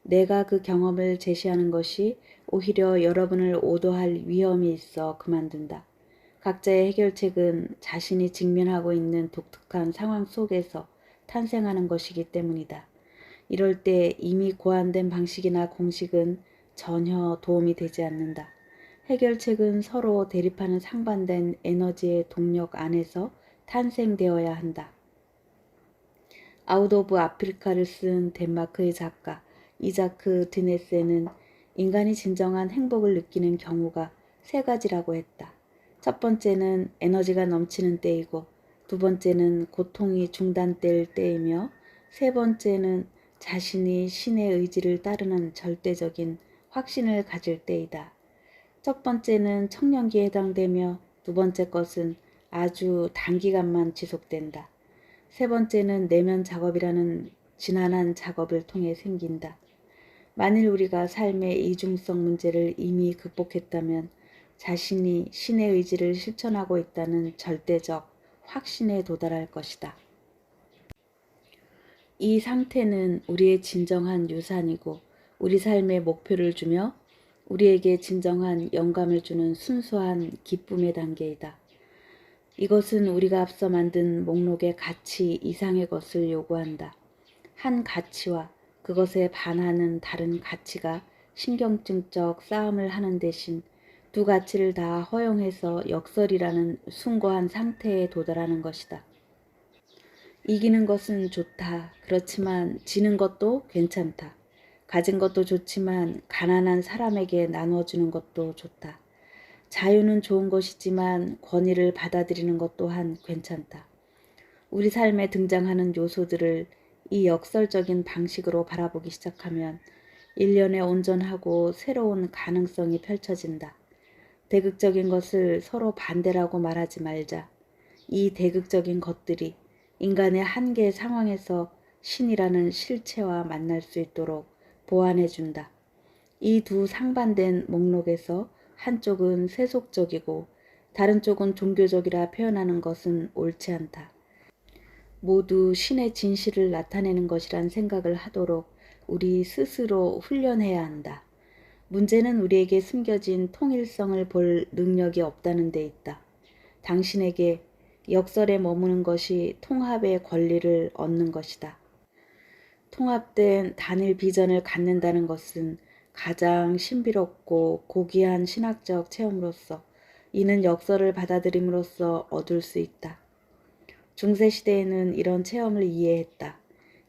내가 그 경험을 제시하는 것이 오히려 여러분을 오도할 위험이 있어 그만둔다. 각자의 해결책은 자신이 직면하고 있는 독특한 상황 속에서 탄생하는 것이기 때문이다. 이럴 때 이미 고안된 방식이나 공식은 전혀 도움이 되지 않는다. 해결책은 서로 대립하는 상반된 에너지의 동력 안에서 탄생되어야 한다. 아웃 오브 아프리카를 쓴 덴마크의 작가 이자크 드네세는 인간이 진정한 행복을 느끼는 경우가 세 가지라고 했다. 첫 번째는 에너지가 넘치는 때이고, 두 번째는 고통이 중단될 때이며, 세 번째는 자신이 신의 의지를 따르는 절대적인 확신을 가질 때이다. 첫 번째는 청년기에 해당되며 두 번째 것은 아주 단기간만 지속된다. 세 번째는 내면 작업이라는 지난한 작업을 통해 생긴다. 만일 우리가 삶의 이중성 문제를 이미 극복했다면 자신이 신의 의지를 실천하고 있다는 절대적 확신에 도달할 것이다. 이 상태는 우리의 진정한 유산이고 우리 삶의 목표를 주며 우리에게 진정한 영감을 주는 순수한 기쁨의 단계이다. 이것은 우리가 앞서 만든 목록의 가치 이상의 것을 요구한다. 한 가치와 그것에 반하는 다른 가치가 신경증적 싸움을 하는 대신 두 가치를 다 허용해서 역설이라는 숭고한 상태에 도달하는 것이다. 이기는 것은 좋다. 그렇지만 지는 것도 괜찮다. 가진 것도 좋지만 가난한 사람에게 나눠주는 것도 좋다. 자유는 좋은 것이지만 권위를 받아들이는 것 또한 괜찮다. 우리 삶에 등장하는 요소들을 이 역설적인 방식으로 바라보기 시작하면 일련의 온전하고 새로운 가능성이 펼쳐진다. 대극적인 것을 서로 반대라고 말하지 말자. 이 대극적인 것들이 인간의 한계 상황에서 신이라는 실체와 만날 수 있도록 보완해준다. 이 두 상반된 목록에서 한쪽은 세속적이고 다른 쪽은 종교적이라 표현하는 것은 옳지 않다. 모두 신의 진실을 나타내는 것이란 생각을 하도록 우리 스스로 훈련해야 한다. 문제는 우리에게 숨겨진 통일성을 볼 능력이 없다는 데 있다. 당신에게 역설에 머무는 것이 통합의 권리를 얻는 것이다. 통합된 단일 비전을 갖는다는 것은 가장 신비롭고 고귀한 신학적 체험으로서 이는 역설을 받아들임으로써 얻을 수 있다. 중세시대에는 이런 체험을 이해했다.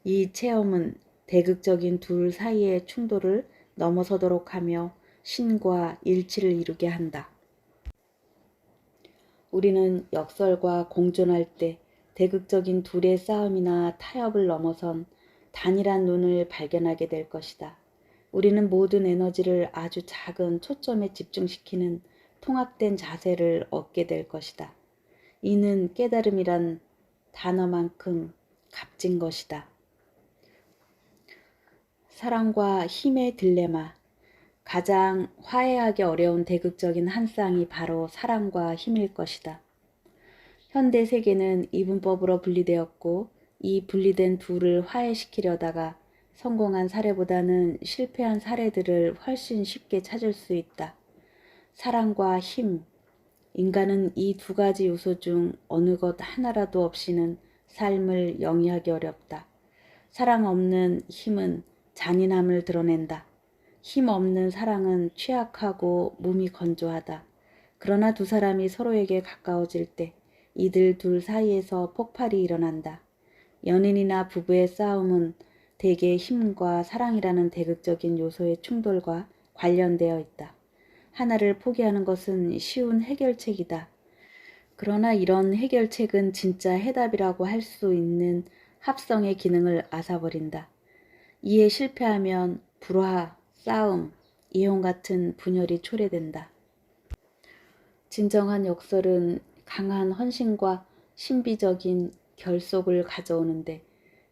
이 체험은 대극적인 둘 사이의 충돌을 넘어서도록 하며 신과 일치를 이루게 한다. 우리는 역설과 공존할 때 대극적인 둘의 싸움이나 타협을 넘어선 단일한 눈을 발견하게 될 것이다. 우리는 모든 에너지를 아주 작은 초점에 집중시키는 통합된 자세를 얻게 될 것이다. 이는 깨달음이란 단어만큼 값진 것이다. 사랑과 힘의 딜레마. 가장 화해하기 어려운 대극적인 한 쌍이 바로 사랑과 힘일 것이다. 현대 세계는 이분법으로 분리되었고 이 분리된 둘을 화해시키려다가 성공한 사례보다는 실패한 사례들을 훨씬 쉽게 찾을 수 있다. 사랑과 힘. 인간은 이 두 가지 요소 중 어느 것 하나라도 없이는 삶을 영위하기 어렵다. 사랑 없는 힘은 잔인함을 드러낸다. 힘 없는 사랑은 취약하고 몸이 건조하다. 그러나 두 사람이 서로에게 가까워질 때 이들 둘 사이에서 폭발이 일어난다. 연인이나 부부의 싸움은 대개 힘과 사랑이라는 대극적인 요소의 충돌과 관련되어 있다. 하나를 포기하는 것은 쉬운 해결책이다. 그러나 이런 해결책은 진짜 해답이라고 할 수 있는 합성의 기능을 앗아버린다. 이에 실패하면 불화, 싸움, 이혼 같은 분열이 초래된다. 진정한 역설은 강한 헌신과 신비적인 결속을 가져오는데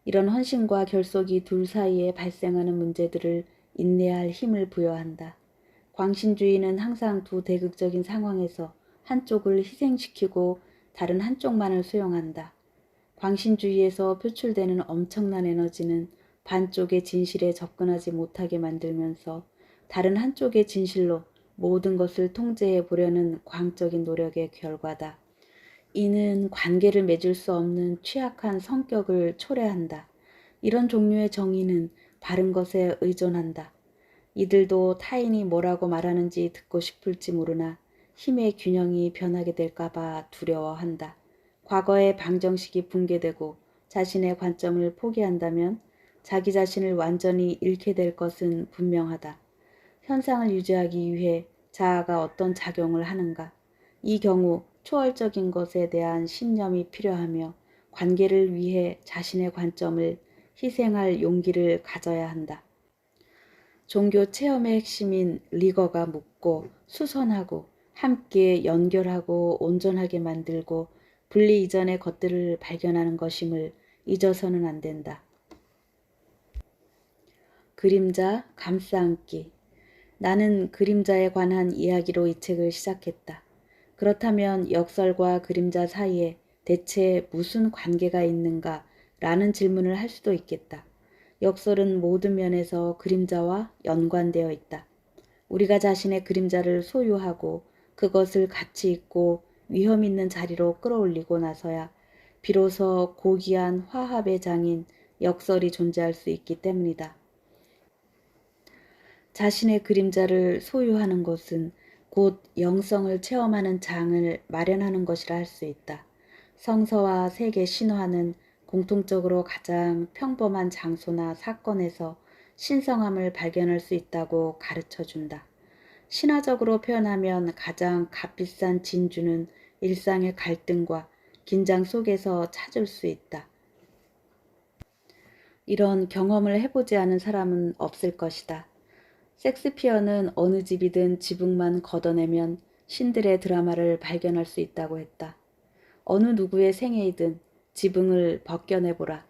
이런 헌신과 결속이 둘 사이에 발생하는 문제들을 인내할 힘을 부여한다. 광신주의는 항상 두 대극적인 상황에서 한쪽을 희생시키고 다른 한쪽만을 수용한다. 광신주의에서 표출되는 엄청난 에너지는 반쪽의 진실에 접근하지 못하게 만들면서 다른 한쪽의 진실로 모든 것을 통제해 보려는 광적인 노력의 결과다. 이는 관계를 맺을 수 없는 취약한 성격을 초래한다. 이런 종류의 정의는 바른 것에 의존한다. 이들도 타인이 뭐라고 말하는지 듣고 싶을지 모르나 힘의 균형이 변하게 될까봐 두려워한다. 과거의 방정식이 붕괴되고 자신의 관점을 포기한다면 자기 자신을 완전히 잃게 될 것은 분명하다. 현상을 유지하기 위해 자아가 어떤 작용을 하는가? 이 경우 초월적인 것에 대한 신념이 필요하며 관계를 위해 자신의 관점을 희생할 용기를 가져야 한다. 종교 체험의 핵심인 리거가 묻고 수선하고 함께 연결하고 온전하게 만들고 분리 이전의 것들을 발견하는 것임을 잊어서는 안 된다. 그림자 감싸안기. 나는 그림자에 관한 이야기로 이 책을 시작했다. 그렇다면 역설과 그림자 사이에 대체 무슨 관계가 있는가 라는 질문을 할 수도 있겠다. 역설은 모든 면에서 그림자와 연관되어 있다. 우리가 자신의 그림자를 소유하고 그것을 가치 있고 위험 있는 자리로 끌어올리고 나서야 비로소 고귀한 화합의 장인 역설이 존재할 수 있기 때문이다. 자신의 그림자를 소유하는 것은 곧 영성을 체험하는 장을 마련하는 것이라 할 수 있다. 성서와 세계 신화는 공통적으로 가장 평범한 장소나 사건에서 신성함을 발견할 수 있다고 가르쳐준다. 신화적으로 표현하면 가장 값비싼 진주는 일상의 갈등과 긴장 속에서 찾을 수 있다. 이런 경험을 해보지 않은 사람은 없을 것이다. 섹스피어는 어느 집이든 지붕만 걷어내면 신들의 드라마를 발견할 수 있다고 했다. 어느 누구의 생애이든 지붕을 벗겨내보라.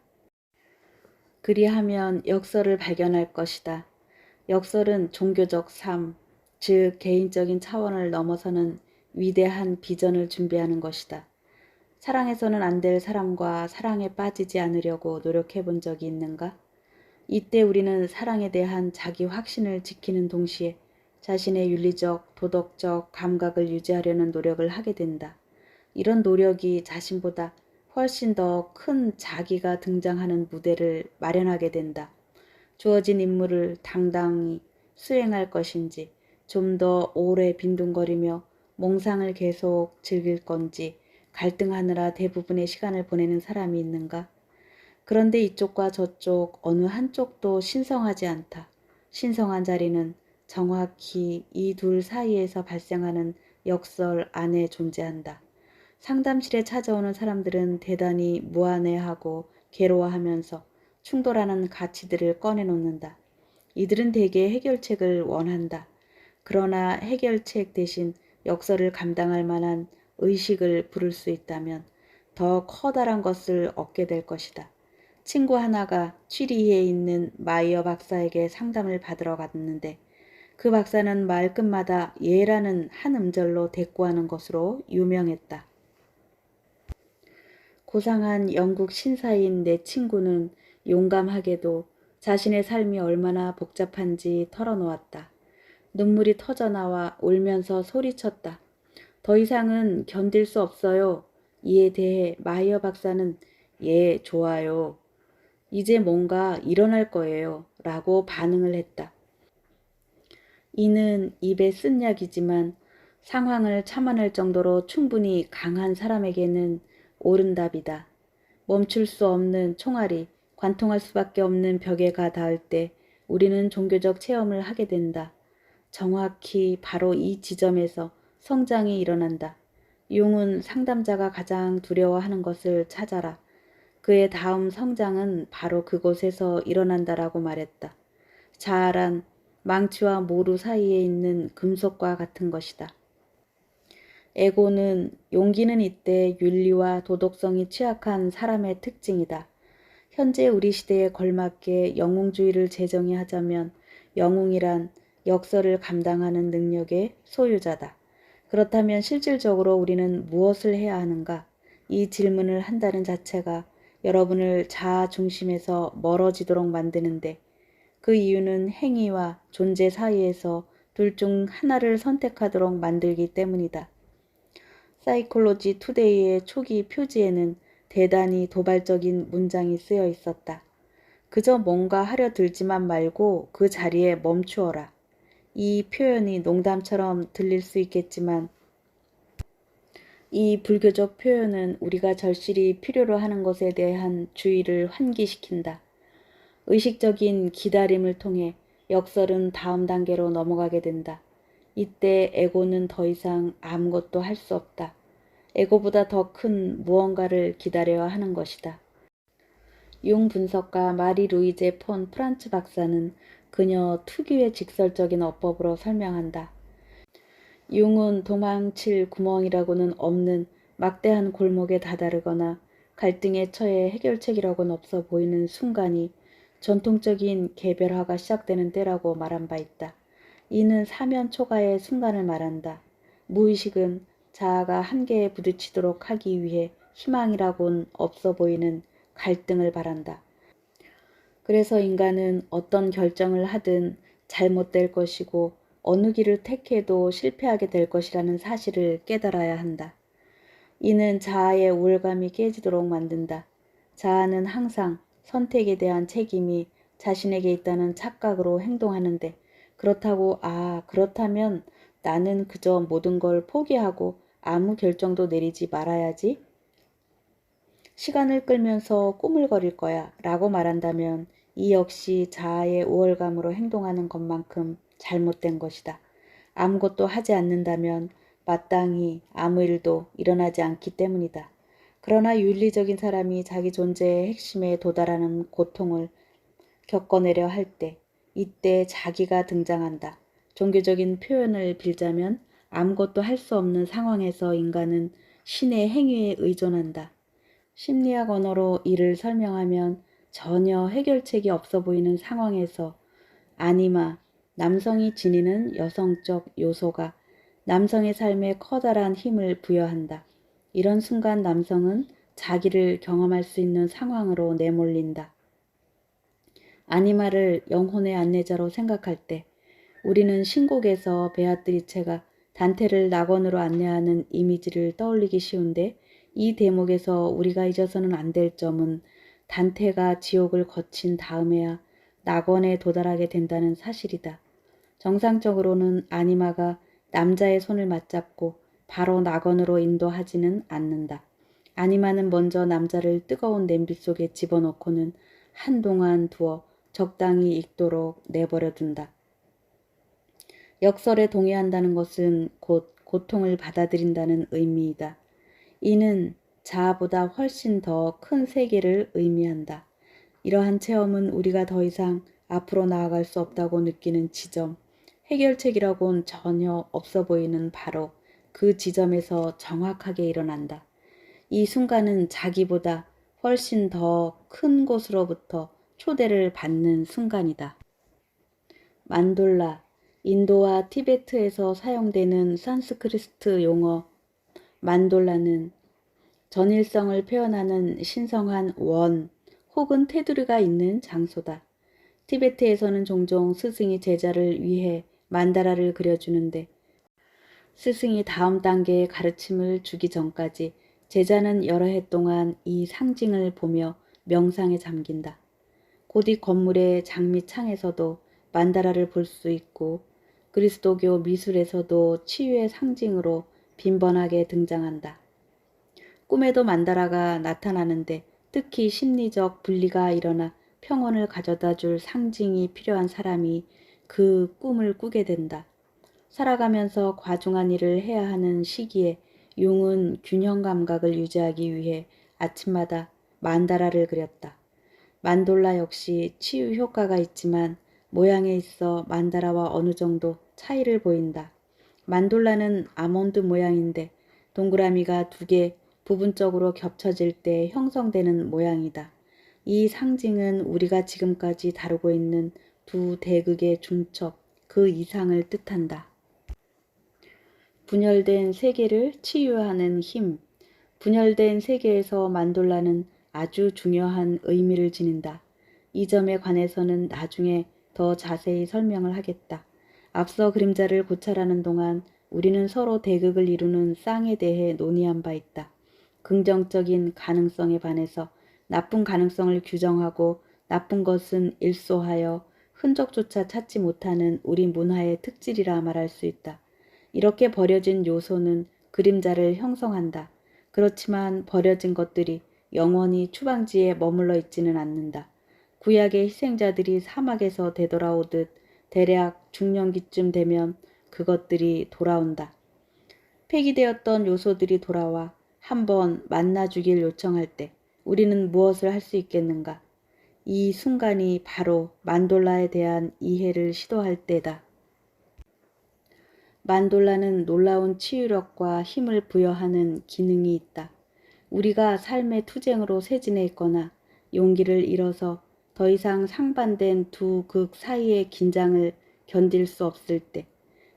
그리하면 역설을 발견할 것이다. 역설은 종교적 삶, 즉 개인적인 차원을 넘어서는 위대한 비전을 준비하는 것이다. 사랑해서는 안 될 사람과 사랑에 빠지지 않으려고 노력해 본 적이 있는가? 이때 우리는 사랑에 대한 자기 확신을 지키는 동시에 자신의 윤리적, 도덕적 감각을 유지하려는 노력을 하게 된다. 이런 노력이 자신보다 훨씬 더 큰 자기가 등장하는 무대를 마련하게 된다. 주어진 임무를 당당히 수행할 것인지, 좀 더 오래 빈둥거리며 몽상을 계속 즐길 건지 갈등하느라 대부분의 시간을 보내는 사람이 있는가? 그런데 이쪽과 저쪽 어느 한쪽도 신성하지 않다. 신성한 자리는 정확히 이 둘 사이에서 발생하는 역설 안에 존재한다. 상담실에 찾아오는 사람들은 대단히 무안해하고 괴로워하면서 충돌하는 가치들을 꺼내놓는다. 이들은 대개 해결책을 원한다. 그러나 해결책 대신 역설을 감당할 만한 의식을 부를 수 있다면 더 커다란 것을 얻게 될 것이다. 친구 하나가 취리히에 있는 마이어 박사에게 상담을 받으러 갔는데 그 박사는 말끝마다 예라는 한 음절로 대꾸하는 것으로 유명했다. 고상한 영국 신사인 내 친구는 용감하게도 자신의 삶이 얼마나 복잡한지 털어놓았다. 눈물이 터져나와 울면서 소리쳤다. 더 이상은 견딜 수 없어요. 이에 대해 마이어 박사는 예, 좋아요. 이제 뭔가 일어날 거예요. 라고 반응을 했다. 이는 입에 쓴 약이지만 상황을 참아낼 정도로 충분히 강한 사람에게는 옳은 답이다. 멈출 수 없는 총알이 관통할 수밖에 없는 벽에 가 닿을 때 우리는 종교적 체험을 하게 된다. 정확히 바로 이 지점에서 성장이 일어난다. 융은 상담자가 가장 두려워하는 것을 찾아라. 그의 다음 성장은 바로 그곳에서 일어난다라고 말했다. 자아란 망치와 모루 사이에 있는 금속과 같은 것이다. 에고는 용기는 이때 윤리와 도덕성이 취약한 사람의 특징이다. 현재 우리 시대에 걸맞게 영웅주의를 재정의하자면 영웅이란 역설을 감당하는 능력의 소유자다. 그렇다면 실질적으로 우리는 무엇을 해야 하는가? 이 질문을 한다는 자체가 여러분을 자아 중심에서 멀어지도록 만드는데 그 이유는 행위와 존재 사이에서 둘 중 하나를 선택하도록 만들기 때문이다. 사이콜로지 투데이의 초기 표지에는 대단히 도발적인 문장이 쓰여 있었다. 그저 뭔가 하려 들지만 말고 그 자리에 멈추어라. 이 표현이 농담처럼 들릴 수 있겠지만 이 불교적 표현은 우리가 절실히 필요로 하는 것에 대한 주의를 환기시킨다. 의식적인 기다림을 통해 역설은 다음 단계로 넘어가게 된다. 이때 에고는 더 이상 아무것도 할 수 없다. 에고보다 더 큰 무언가를 기다려야 하는 것이다. 융 분석가 마리 루이제 폰 프란츠 박사는 그녀 특유의 직설적인 어법으로 설명한다. 융은 도망칠 구멍이라고는 없는 막대한 골목에 다다르거나 갈등에 처해 해결책이라고는 없어 보이는 순간이 전통적인 개별화가 시작되는 때라고 말한 바 있다. 이는 사면 초가의 순간을 말한다. 무의식은 자아가 한계에 부딪히도록 하기 위해 희망이라곤 없어 보이는 갈등을 바란다. 그래서 인간은 어떤 결정을 하든 잘못될 것이고 어느 길을 택해도 실패하게 될 것이라는 사실을 깨달아야 한다. 이는 자아의 우월감이 깨지도록 만든다. 자아는 항상 선택에 대한 책임이 자신에게 있다는 착각으로 행동하는데 그렇다면 나는 그저 모든 걸 포기하고 아무 결정도 내리지 말아야지. 시간을 끌면서 꾸물거릴 거야 라고 말한다면 이 역시 자아의 우월감으로 행동하는 것만큼 잘못된 것이다. 아무것도 하지 않는다면 마땅히 아무 일도 일어나지 않기 때문이다. 그러나 윤리적인 사람이 자기 존재의 핵심에 도달하는 고통을 겪어내려 할 때, 이때 자기가 등장한다. 종교적인 표현을 빌자면 아무것도 할 수 없는 상황에서 인간은 신의 행위에 의존한다. 심리학 언어로 이를 설명하면 전혀 해결책이 없어 보이는 상황에서 아니마, 남성이 지니는 여성적 요소가 남성의 삶에 커다란 힘을 부여한다. 이런 순간 남성은 자기를 경험할 수 있는 상황으로 내몰린다. 아니마를 영혼의 안내자로 생각할 때 우리는 신곡에서 베아트리체가 단테를 낙원으로 안내하는 이미지를 떠올리기 쉬운데 이 대목에서 우리가 잊어서는 안 될 점은 단테가 지옥을 거친 다음에야 낙원에 도달하게 된다는 사실이다. 정상적으로는 아니마가 남자의 손을 맞잡고 바로 낙원으로 인도하지는 않는다. 아니마는 먼저 남자를 뜨거운 냄비 속에 집어넣고는 한동안 두어 적당히 익도록 내버려 둔다. 역설에 동의한다는 것은 곧 고통을 받아들인다는 의미이다. 이는 자아보다 훨씬 더 큰 세계를 의미한다. 이러한 체험은 우리가 더 이상 앞으로 나아갈 수 없다고 느끼는 지점, 해결책이라고는 전혀 없어 보이는 바로 그 지점에서 정확하게 일어난다. 이 순간은 자기보다 훨씬 더 큰 곳으로부터 초대를 받는 순간이다. 만돌라, 인도와 티베트에서 사용되는 산스크리트 용어 만돌라는 전일성을 표현하는 신성한 원 혹은 테두리가 있는 장소다. 티베트에서는 종종 스승이 제자를 위해 만다라를 그려주는데 스승이 다음 단계의 가르침을 주기 전까지 제자는 여러 해 동안 이 상징을 보며 명상에 잠긴다. 고딕 건물의 장미창에서도 만다라를 볼 수 있고 그리스도교 미술에서도 치유의 상징으로 빈번하게 등장한다. 꿈에도 만다라가 나타나는데 특히 심리적 분리가 일어나 평온을 가져다 줄 상징이 필요한 사람이 그 꿈을 꾸게 된다. 살아가면서 과중한 일을 해야 하는 시기에 융은 균형 감각을 유지하기 위해 아침마다 만다라를 그렸다. 만돌라 역시 치유 효과가 있지만 모양에 있어 만다라와 어느 정도 차이를 보인다. 만돌라는 아몬드 모양인데 동그라미가 두 개 부분적으로 겹쳐질 때 형성되는 모양이다. 이 상징은 우리가 지금까지 다루고 있는 두 대극의 중첩, 그 이상을 뜻한다. 분열된 세계를 치유하는 힘. 분열된 세계에서 만돌라는 아주 중요한 의미를 지닌다. 이 점에 관해서는 나중에 더 자세히 설명을 하겠다. 앞서 그림자를 고찰하는 동안 우리는 서로 대극을 이루는 쌍에 대해 논의한 바 있다. 긍정적인 가능성에 반해서 나쁜 가능성을 규정하고 나쁜 것은 일소하여 흔적조차 찾지 못하는 우리 문화의 특질이라 말할 수 있다. 이렇게 버려진 요소는 그림자를 형성한다. 그렇지만 버려진 것들이 영원히 추방지에 머물러 있지는 않는다. 구약의 희생자들이 사막에서 되돌아오듯 대략 중년기쯤 되면 그것들이 돌아온다. 폐기되었던 요소들이 돌아와 한번 만나주길 요청할 때 우리는 무엇을 할 수 있겠는가? 이 순간이 바로 만돌라에 대한 이해를 시도할 때다. 만돌라는 놀라운 치유력과 힘을 부여하는 기능이 있다. 우리가 삶의 투쟁으로 쇠진해 있거나 용기를 잃어서 더 이상 상반된 두 극 사이의 긴장을 견딜 수 없을 때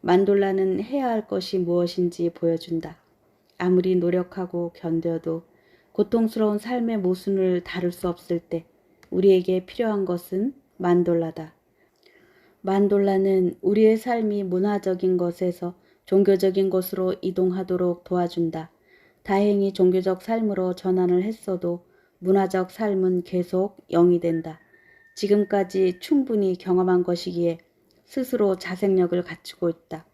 만돌라는 해야 할 것이 무엇인지 보여준다. 아무리 노력하고 견뎌도 고통스러운 삶의 모순을 다룰 수 없을 때 우리에게 필요한 것은 만돌라다. 만돌라는 우리의 삶이 문화적인 것에서 종교적인 것으로 이동하도록 도와준다. 다행히 종교적 삶으로 전환을 했어도 문화적 삶은 계속 영이 된다. 지금까지 충분히 경험한 것이기에 스스로 자생력을 갖추고 있다.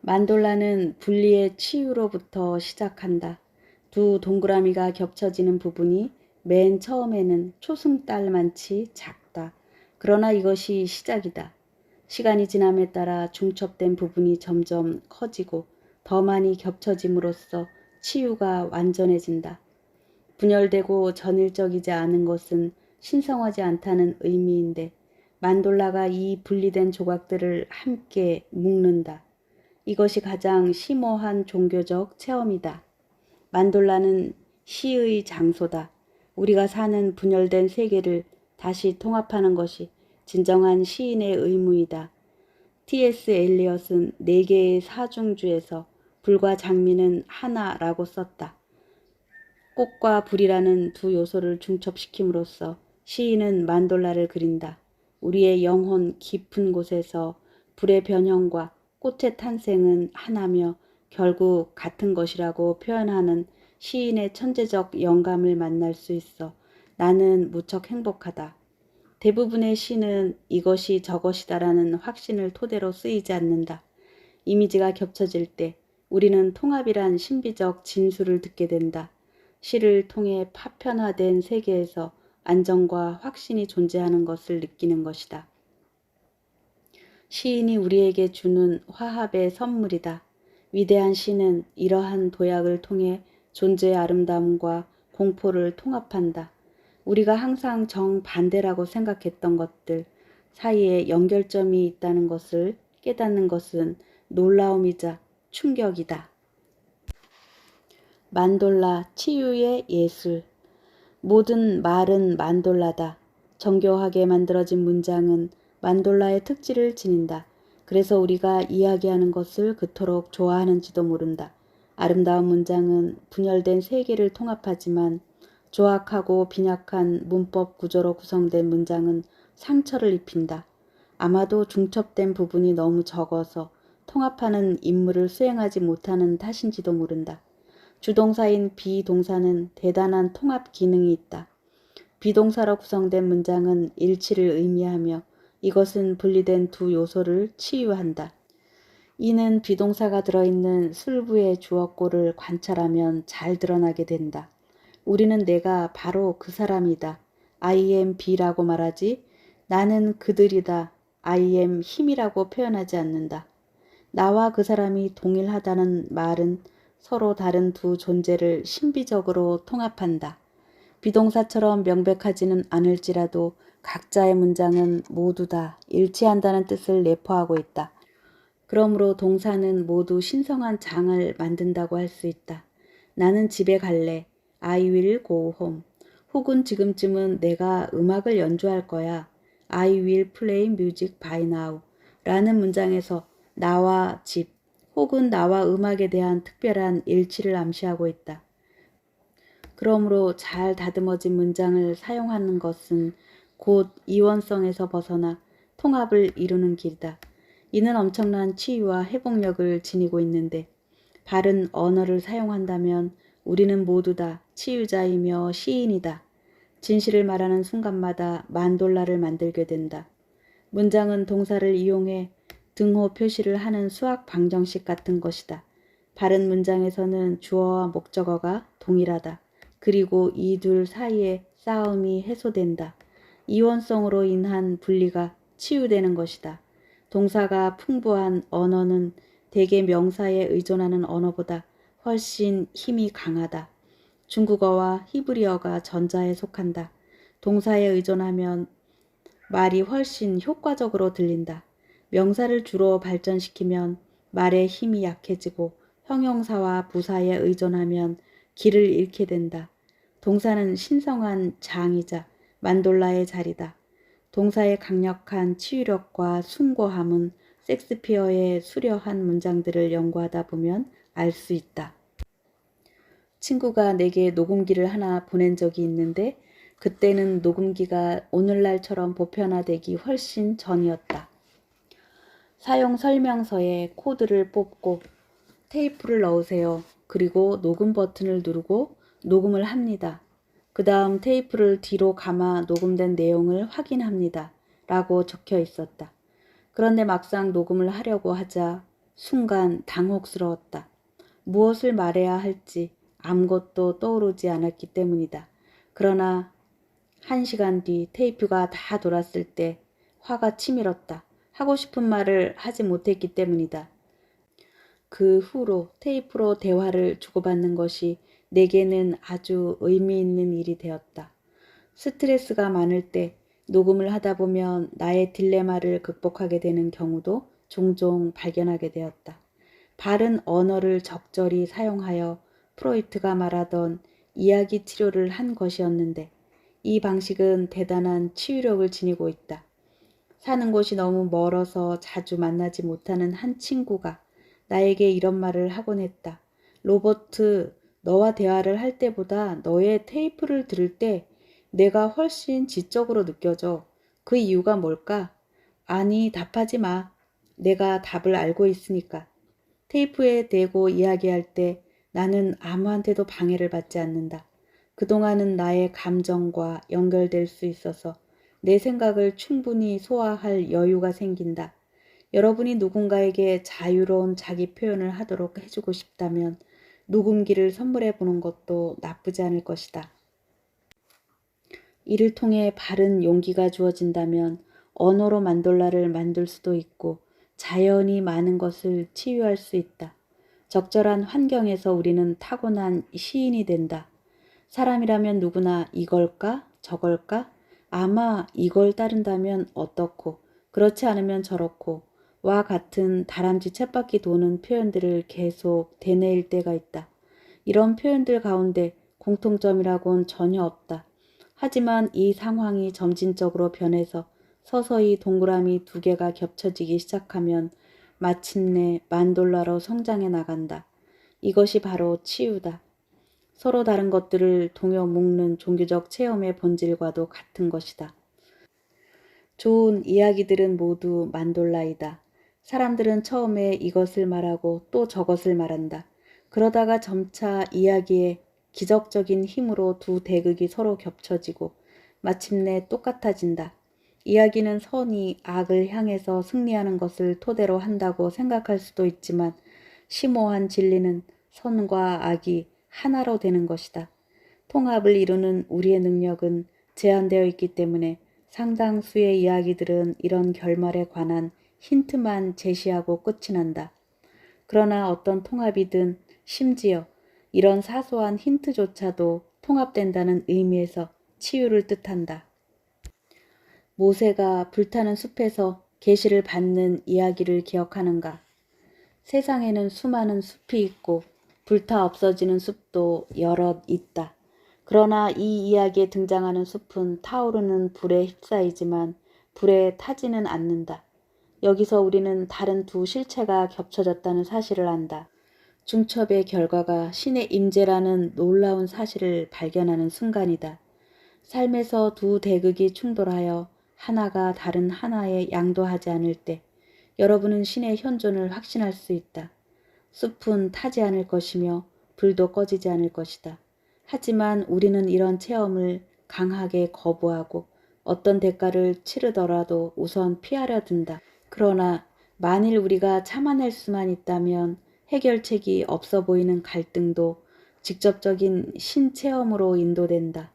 만돌라는 분리의 치유로부터 시작한다. 두 동그라미가 겹쳐지는 부분이 맨 처음에는 초승달만치 작다. 그러나 이것이 시작이다. 시간이 지남에 따라 중첩된 부분이 점점 커지고 더 많이 겹쳐짐으로써 치유가 완전해진다. 분열되고 전일적이지 않은 것은 신성하지 않다는 의미인데 만돌라가 이 분리된 조각들을 함께 묶는다. 이것이 가장 심오한 종교적 체험이다. 만돌라는 시의 장소다. 우리가 사는 분열된 세계를 다시 통합하는 것이 진정한 시인의 의무이다. T.S. 엘리엇은 4개의 사중주에서 불과 장미는 하나라고 썼다. 꽃과 불이라는 두 요소를 중첩시킴으로써 시인은 만돌라를 그린다. 우리의 영혼 깊은 곳에서 불의 변형과 꽃의 탄생은 하나며 결국 같은 것이라고 표현하는 시인의 천재적 영감을 만날 수 있어 나는 무척 행복하다. 대부분의 시는 이것이 저것이다라는 확신을 토대로 쓰이지 않는다. 이미지가 겹쳐질 때 우리는 통합이란 신비적 진수를 듣게 된다. 시를 통해 파편화된 세계에서 안정과 확신이 존재하는 것을 느끼는 것이다. 시인이 우리에게 주는 화합의 선물이다. 위대한 시는 이러한 도약을 통해 존재의 아름다움과 공포를 통합한다. 우리가 항상 정반대라고 생각했던 것들 사이에 연결점이 있다는 것을 깨닫는 것은 놀라움이자 충격이다. 만돌라 치유의 예술. 모든 말은 만돌라다. 정교하게 만들어진 문장은 만돌라의 특질을 지닌다. 그래서 우리가 이야기하는 것을 그토록 좋아하는지도 모른다. 아름다운 문장은 분열된 세 개를 통합하지만 조악하고 빈약한 문법 구조로 구성된 문장은 상처를 입힌다. 아마도 중첩된 부분이 너무 적어서 통합하는 임무를 수행하지 못하는 탓인지도 모른다. 주동사인 비동사는 대단한 통합 기능이 있다. 비동사로 구성된 문장은 일치를 의미하며 이것은 분리된 두 요소를 치유한다. 이는 비동사가 들어있는 술부의 주어꼴을 관찰하면 잘 드러나게 된다. 우리는 내가 바로 그 사람이다. I am B라고 말하지 나는 그들이다. I am 힘이라고 표현하지 않는다. 나와 그 사람이 동일하다는 말은 서로 다른 두 존재를 신비적으로 통합한다. 비동사처럼 명백하지는 않을지라도 각자의 문장은 모두 다 일치한다는 뜻을 내포하고 있다. 그러므로 동사는 모두 신성한 장을 만든다고 할 수 있다. 나는 집에 갈래. I will go home. 혹은 지금쯤은 내가 음악을 연주할 거야. I will play music by now. 라는 문장에서 나와 집 혹은 나와 음악에 대한 특별한 일치를 암시하고 있다. 그러므로 잘 다듬어진 문장을 사용하는 것은 곧 이원성에서 벗어나 통합을 이루는 길이다. 이는 엄청난 치유와 회복력을 지니고 있는데 바른 언어를 사용한다면 우리는 모두 다 치유자이며 시인이다. 진실을 말하는 순간마다 $10,000를 만들게 된다. 문장은 동사를 이용해 등호 표시를 하는 수학 방정식 같은 것이다. 바른 문장에서는 주어와 목적어가 동일하다. 그리고 이 둘 사이의 싸움이 해소된다. 이원성으로 인한 분리가 치유되는 것이다. 동사가 풍부한 언어는 대개 명사에 의존하는 언어보다 훨씬 힘이 강하다. 중국어와 히브리어가 전자에 속한다. 동사에 의존하면 말이 훨씬 효과적으로 들린다. 명사를 주로 발전시키면 말의 힘이 약해지고 형용사와 부사에 의존하면 길을 잃게 된다. 동사는 신성한 장이자 만돌라의 자리다. 동사의 강력한 치유력과 숭고함은 섹스피어의 수려한 문장들을 연구하다 보면 알 수 있다. 친구가 내게 녹음기를 하나 보낸 적이 있는데 그때는 녹음기가 오늘날처럼 보편화되기 훨씬 전이었다. 사용 설명서에 코드를 뽑고 테이프를 넣으세요. 그리고 녹음 버튼을 누르고 녹음을 합니다. 그 다음 테이프를 뒤로 감아 녹음된 내용을 확인합니다. 라고 적혀 있었다. 그런데 막상 녹음을 하려고 하자 순간 당혹스러웠다. 무엇을 말해야 할지 아무것도 떠오르지 않았기 때문이다. 그러나 1시간 뒤 테이프가 다 돌았을 때 화가 치밀었다. 하고 싶은 말을 하지 못했기 때문이다. 그 후로 테이프로 대화를 주고받는 것이 내게는 아주 의미 있는 일이 되었다. 스트레스가 많을 때 녹음을 하다 보면 나의 딜레마를 극복하게 되는 경우도 종종 발견하게 되었다. 바른 언어를 적절히 사용하여 프로이트가 말하던 이야기 치료를 한 것이었는데 이 방식은 대단한 치유력을 지니고 있다. 사는 곳이 너무 멀어서 자주 만나지 못하는 한 친구가 나에게 이런 말을 하곤 했다. 로버트, 너와 대화를 할 때보다 너의 테이프를 들을 때 내가 훨씬 지적으로 느껴져. 그 이유가 뭘까? 아니, 답하지 마. 내가 답을 알고 있으니까. 테이프에 대고 이야기할 때 나는 아무한테도 방해를 받지 않는다. 그동안은 나의 감정과 연결될 수 있어서 내 생각을 충분히 소화할 여유가 생긴다. 여러분이 누군가에게 자유로운 자기 표현을 하도록 해주고 싶다면 녹음기를 선물해 보는 것도 나쁘지 않을 것이다. 이를 통해 바른 용기가 주어진다면 언어로 만돌라를 만들 수도 있고 자연히 많은 것을 치유할 수 있다. 적절한 환경에서 우리는 타고난 시인이 된다. 사람이라면 누구나 이걸까 저걸까 아마 이걸 따른다면 어떻고 그렇지 않으면 저렇고 와 같은 다람쥐 쳇바퀴 도는 표현들을 계속 되뇌일 때가 있다. 이런 표현들 가운데 공통점이라고는 전혀 없다. 하지만 이 상황이 점진적으로 변해서 서서히 동그라미 2개가 겹쳐지기 시작하면 마침내 $10,000로 성장해 나간다. 이것이 바로 치유다. 서로 다른 것들을 동여 묶는 종교적 체험의 본질과도 같은 것이다. 좋은 이야기들은 모두 만돌라이다. 사람들은 처음에 이것을 말하고 또 저것을 말한다. 그러다가 점차 이야기의 기적적인 힘으로 두 대극이 서로 겹쳐지고 마침내 똑같아진다. 이야기는 선이 악을 향해서 승리하는 것을 토대로 한다고 생각할 수도 있지만 심오한 진리는 선과 악이 하나로 되는 것이다. 통합을 이루는 우리의 능력은 제한되어 있기 때문에 상당수의 이야기들은 이런 결말에 관한 힌트만 제시하고 끝이 난다. 그러나 어떤 통합이든 심지어 이런 사소한 힌트조차도 통합된다는 의미에서 치유를 뜻한다. 모세가 불타는 숲에서 계시를 받는 이야기를 기억하는가? 세상에는 수많은 숲이 있고 불타 없어지는 숲도 여럿 있다. 그러나 이 이야기에 등장하는 숲은 타오르는 불에 휩싸이지만 불에 타지는 않는다. 여기서 우리는 다른 두 실체가 겹쳐졌다는 사실을 안다. 중첩의 결과가 신의 임재라는 놀라운 사실을 발견하는 순간이다. 삶에서 두 대극이 충돌하여 하나가 다른 하나에 양도하지 않을 때 여러분은 신의 현존을 확신할 수 있다. 숲은 타지 않을 것이며 불도 꺼지지 않을 것이다. 하지만 우리는 이런 체험을 강하게 거부하고 어떤 대가를 치르더라도 우선 피하려 든다. 그러나 만일 우리가 참아낼 수만 있다면 해결책이 없어 보이는 갈등도 직접적인 신체험으로 인도된다.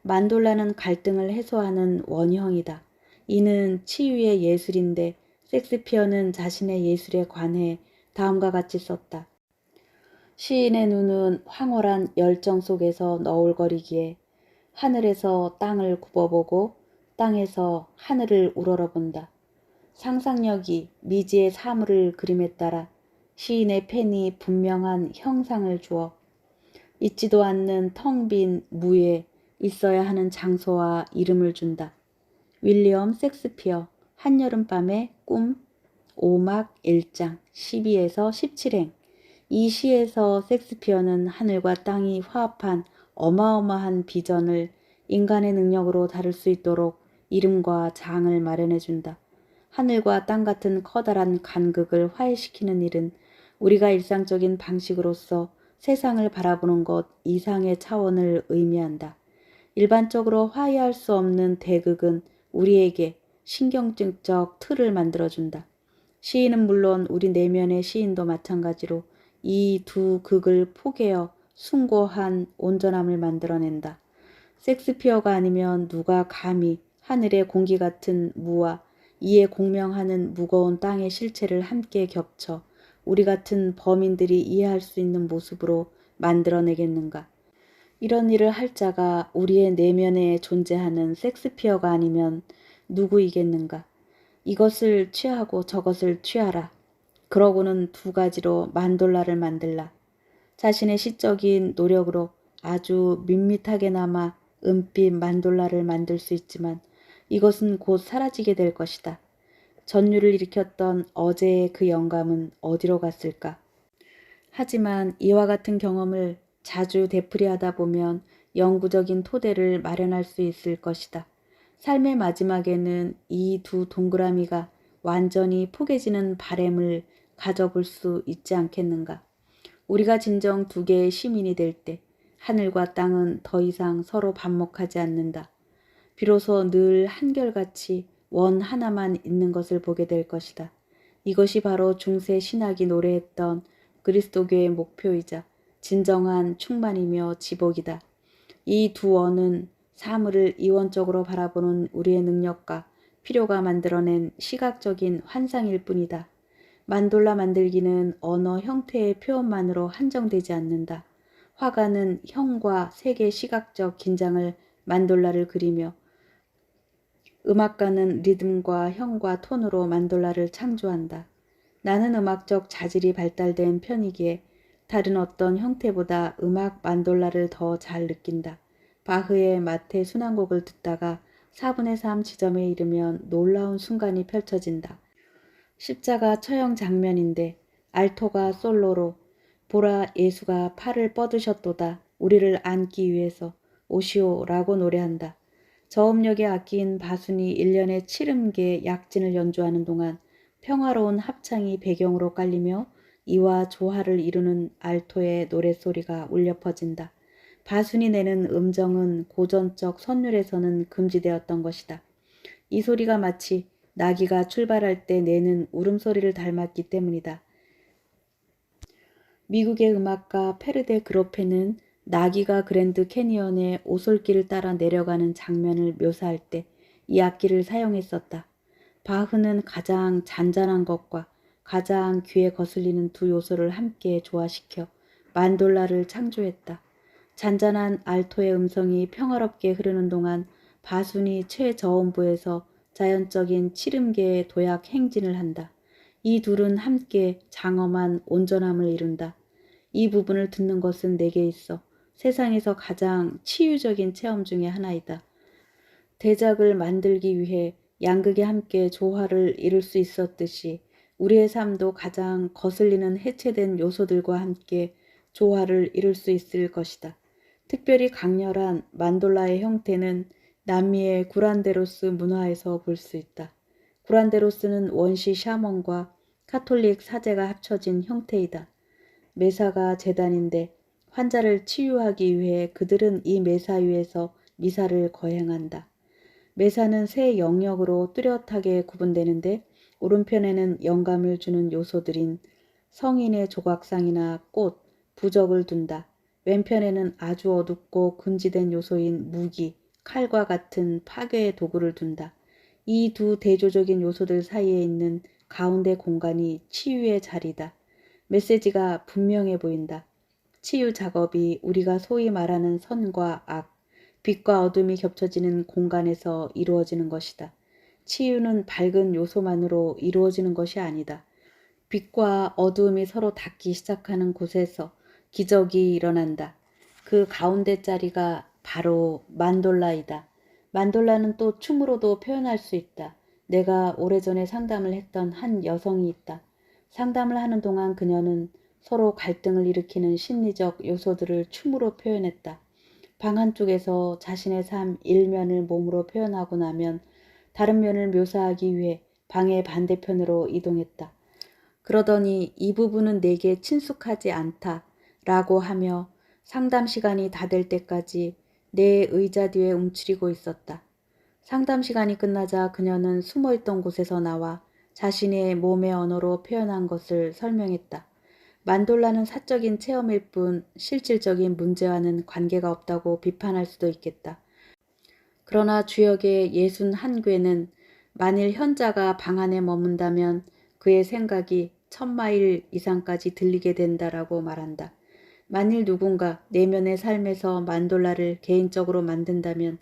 만돌라는 갈등을 해소하는 원형이다. 이는 치유의 예술인데 섹스피어는 자신의 예술에 관해 다음과 같이 썼다. 시인의 눈은 황홀한 열정 속에서 너울거리기에 하늘에서 땅을 굽어보고 땅에서 하늘을 우러러본다. 상상력이 미지의 사물을 그림에 따라 시인의 펜이 분명한 형상을 주어 있지도 않는 텅 빈 무에 있어야 하는 장소와 이름을 준다. 윌리엄 섹스피어 한여름밤의 꿈 5막 1장 12에서 17행. 이 시에서 섹스피어는 하늘과 땅이 화합한 어마어마한 비전을 인간의 능력으로 다룰 수 있도록 이름과 장을 마련해준다. 하늘과 땅 같은 커다란 간극을 화해시키는 일은 우리가 일상적인 방식으로서 세상을 바라보는 것 이상의 차원을 의미한다. 일반적으로 화해할 수 없는 대극은 우리에게 신경증적 틀을 만들어준다. 시인은 물론 우리 내면의 시인도 마찬가지로 이 두 극을 포개어 숭고한 온전함을 만들어낸다. 섹스피어가 아니면 누가 감히 하늘의 공기 같은 무와 이에 공명하는 무거운 땅의 실체를 함께 겹쳐 우리 같은 범인들이 이해할 수 있는 모습으로 만들어내겠는가? 이런 일을 할 자가 우리의 내면에 존재하는 섹스피어가 아니면 누구이겠는가? 이것을 취하고 저것을 취하라. 그러고는 두 가지로 만돌라를 만들라. 자신의 시적인 노력으로 아주 밋밋하게나마 은빛 만돌라를 만들 수 있지만 이것은 곧 사라지게 될 것이다. 전율을 일으켰던 어제의 그 영감은 어디로 갔을까? 하지만 이와 같은 경험을 자주 되풀이하다 보면 영구적인 토대를 마련할 수 있을 것이다. 삶의 마지막에는 이 두 동그라미가 완전히 포개지는 바램을 가져볼 수 있지 않겠는가? 우리가 진정 두 개의 시민이 될 때 하늘과 땅은 더 이상 서로 반목하지 않는다. 비로소 늘 한결같이 원 하나만 있는 것을 보게 될 것이다. 이것이 바로 중세 신학이 노래했던 그리스도교의 목표이자 진정한 충만이며 지복이다. 이 두 원은 사물을 이원적으로 바라보는 우리의 능력과 필요가 만들어낸 시각적인 환상일 뿐이다. 만돌라 만들기는 언어 형태의 표현만으로 한정되지 않는다. 화가는 형과 색의 시각적 긴장을 만돌라를 그리며 음악가는 리듬과 형과 톤으로 만돌라를 창조한다. 나는 음악적 자질이 발달된 편이기에 다른 어떤 형태보다 음악 만돌라를 더 잘 느낀다. 바흐의 마테 순환곡을 듣다가 4분의 3 지점에 이르면 놀라운 순간이 펼쳐진다. 십자가 처형 장면인데 알토가 솔로로 보라, 예수가 팔을 뻗으셨도다. 우리를 안기 위해서 오시오 라고 노래한다. 저음역의 악기인 바순이 1년에 70개 약진을 연주하는 동안 평화로운 합창이 배경으로 깔리며 이와 조화를 이루는 알토의 노랫소리가 울려 퍼진다. 바순이 내는 음정은 고전적 선율에서는 금지되었던 것이다. 이 소리가 마치 나귀가 출발할 때 내는 울음소리를 닮았기 때문이다. 미국의 음악가 페르데 그로페는 나귀가 그랜드 캐니언의 오솔길을 따라 내려가는 장면을 묘사할 때 이 악기를 사용했었다. 바흐는 가장 잔잔한 것과 가장 귀에 거슬리는 두 요소를 함께 조화시켜 만돌라를 창조했다. 잔잔한 알토의 음성이 평화롭게 흐르는 동안 바순이 최저음부에서 자연적인 치름계의 도약 행진을 한다. 이 둘은 함께 장엄한 온전함을 이룬다. 이 부분을 듣는 것은 내게 있어 세상에서 가장 치유적인 체험 중의 하나이다. 대작을 만들기 위해 양극이 함께 조화를 이룰 수 있었듯이 우리의 삶도 가장 거슬리는 해체된 요소들과 함께 조화를 이룰 수 있을 것이다. 특별히 강렬한 만돌라의 형태는 남미의 구란데로스 문화에서 볼 수 있다. 구란데로스는 원시 샤먼과 카톨릭 사제가 합쳐진 형태이다. 메사가 제단인데 환자를 치유하기 위해 그들은 이 메사 위에서 미사를 거행한다. 메사는 세 영역으로 뚜렷하게 구분되는데 오른편에는 영감을 주는 요소들인 성인의 조각상이나 꽃, 부적을 둔다. 왼편에는 아주 어둡고 금지된 요소인 무기, 칼과 같은 파괴의 도구를 둔다. 이 두 대조적인 요소들 사이에 있는 가운데 공간이 치유의 자리다. 메시지가 분명해 보인다. 치유 작업이 우리가 소위 말하는 선과 악, 빛과 어둠이 겹쳐지는 공간에서 이루어지는 것이다. 치유는 밝은 요소만으로 이루어지는 것이 아니다. 빛과 어두움이 서로 닿기 시작하는 곳에서 기적이 일어난다. 그 가운데 자리가 바로 만돌라이다. 만돌라는 또 춤으로도 표현할 수 있다. 내가 오래전에 상담을 했던 한 여성이 있다. 상담을 하는 동안 그녀는 서로 갈등을 일으키는 심리적 요소들을 춤으로 표현했다. 방 한쪽에서 자신의 삶 일면을 몸으로 표현하고 나면 다른 면을 묘사하기 위해 방의 반대편으로 이동했다. 그러더니 이 부분은 내게 친숙하지 않다 라고 하며 상담 시간이 다 될 때까지 내 의자 뒤에 움츠리고 있었다. 상담 시간이 끝나자 그녀는 숨어있던 곳에서 나와 자신의 몸의 언어로 표현한 것을 설명했다. 만돌라는 사적인 체험일 뿐 실질적인 문제와는 관계가 없다고 비판할 수도 있겠다. 그러나 주역의 61괴는 만일 현자가 방 안에 머문다면 그의 생각이 1000마일 이상까지 들리게 된다라고 말한다. 만일 누군가 내면의 삶에서 만돌라를 개인적으로 만든다면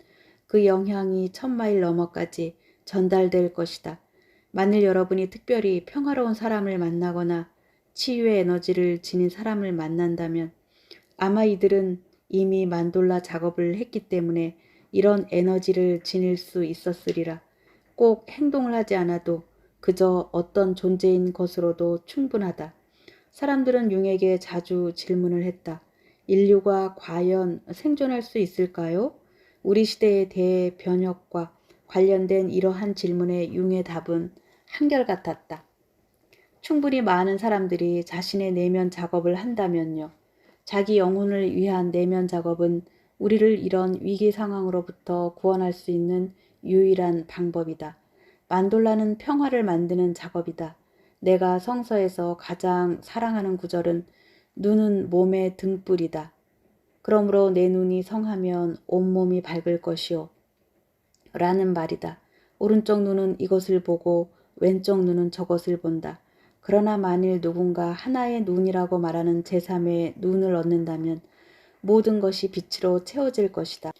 그 영향이 1000마일 너머까지 전달될 것이다. 만일 여러분이 특별히 평화로운 사람을 만나거나 치유의 에너지를 지닌 사람을 만난다면 아마 이들은 이미 만돌라 작업을 했기 때문에 이런 에너지를 지닐 수 있었으리라. 꼭 행동을 하지 않아도 그저 어떤 존재인 것으로도 충분하다. 사람들은 융에게 자주 질문을 했다. 인류가 과연 생존할 수 있을까요? 우리 시대의 대변혁과 관련된 이러한 질문에 융의 답은 한결같았다. 충분히 많은 사람들이 자신의 내면 작업을 한다면요. 자기 영혼을 위한 내면 작업은 우리를 이런 위기 상황으로부터 구원할 수 있는 유일한 방법이다. 만돌라는 평화를 만드는 작업이다. 내가 성서에서 가장 사랑하는 구절은 눈은 몸의 등불이다. 그러므로 내 눈이 성하면 온몸이 밝을 것이요. 라는 말이다. 오른쪽 눈은 이것을 보고 왼쪽 눈은 저것을 본다. 그러나 만일 누군가 하나의 눈이라고 말하는 제3의 눈을 얻는다면 모든 것이 빛으로 채워질 것이다.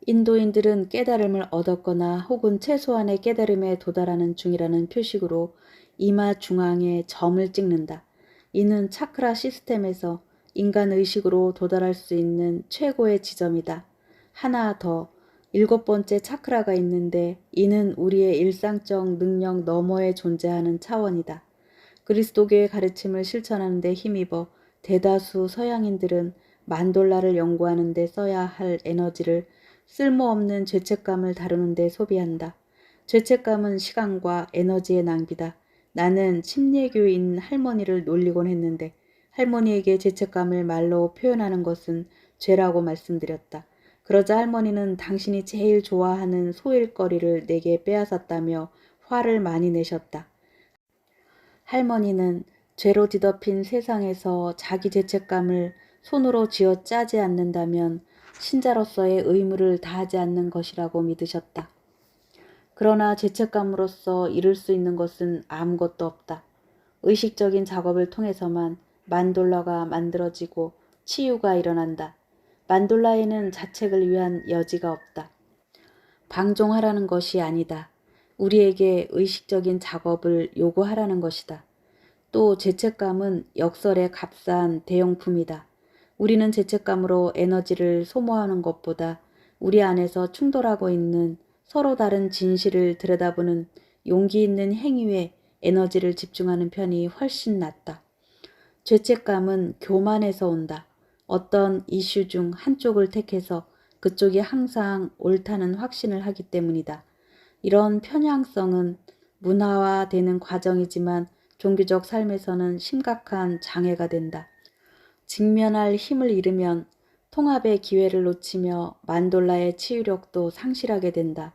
인도인들은 깨달음을 얻었거나 혹은 최소한의 깨달음에 도달하는 중이라는 표식으로 이마 중앙에 점을 찍는다. 이는 차크라 시스템에서 인간 의식으로 도달할 수 있는 최고의 지점이다. 하나 더, 7번째 차크라가 있는데 이는 우리의 일상적 능력 너머에 존재하는 차원이다. 그리스도교의 가르침을 실천하는 데 힘입어 대다수 서양인들은 만돌라를 연구하는 데 써야 할 에너지를 쓸모없는 죄책감을 다루는 데 소비한다. 죄책감은 시간과 에너지의 낭비다. 나는 침례교인 할머니를 놀리곤 했는데 할머니에게 죄책감을 말로 표현하는 것은 죄라고 말씀드렸다. 그러자 할머니는 당신이 제일 좋아하는 소일거리를 내게 빼앗았다며 화를 많이 내셨다. 할머니는 죄로 뒤덮인 세상에서 자기 죄책감을 손으로 쥐어 짜지 않는다면 신자로서의 의무를 다하지 않는 것이라고 믿으셨다. 그러나 죄책감으로써 이룰 수 있는 것은 아무것도 없다. 의식적인 작업을 통해서만 만돌라가 만들어지고 치유가 일어난다. 만돌라에는 자책을 위한 여지가 없다. 방종하라는 것이 아니다. 우리에게 의식적인 작업을 요구하라는 것이다. 또 죄책감은 역설의 값싼 대용품이다. 우리는 죄책감으로 에너지를 소모하는 것보다 우리 안에서 충돌하고 있는 서로 다른 진실을 들여다보는 용기 있는 행위에 에너지를 집중하는 편이 훨씬 낫다. 죄책감은 교만에서 온다. 어떤 이슈 중 한쪽을 택해서 그쪽이 항상 옳다는 확신을 하기 때문이다. 이런 편향성은 문화화되는 과정이지만 종교적 삶에서는 심각한 장애가 된다. 직면할 힘을 잃으면 통합의 기회를 놓치며 만돌라의 치유력도 상실하게 된다.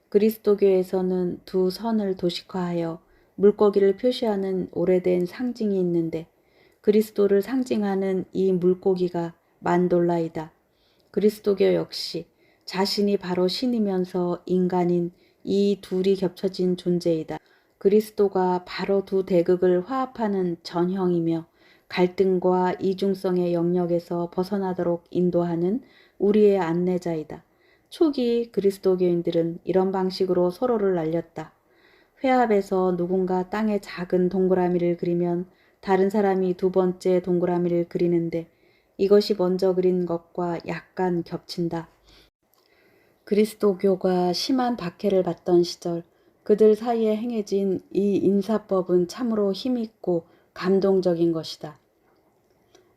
그리스도교에서는 두 선을 도식화하여 물고기를 표시하는 오래된 상징이 있는데 그리스도를 상징하는 이 물고기가 만돌라이다. 그리스도교 역시 자신이 바로 신이면서 인간인 이 둘이 겹쳐진 존재이다. 그리스도가 바로 두 대극을 화합하는 전형이며 갈등과 이중성의 영역에서 벗어나도록 인도하는 우리의 안내자이다. 초기 그리스도교인들은 이런 방식으로 서로를 날렸다. 회합에서 누군가 땅에 작은 동그라미를 그리면 다른 사람이 두 번째 동그라미를 그리는데 이것이 먼저 그린 것과 약간 겹친다. 그리스도교가 심한 박해를 받던 시절 그들 사이에 행해진 이 인사법은 참으로 힘있고 감동적인 것이다.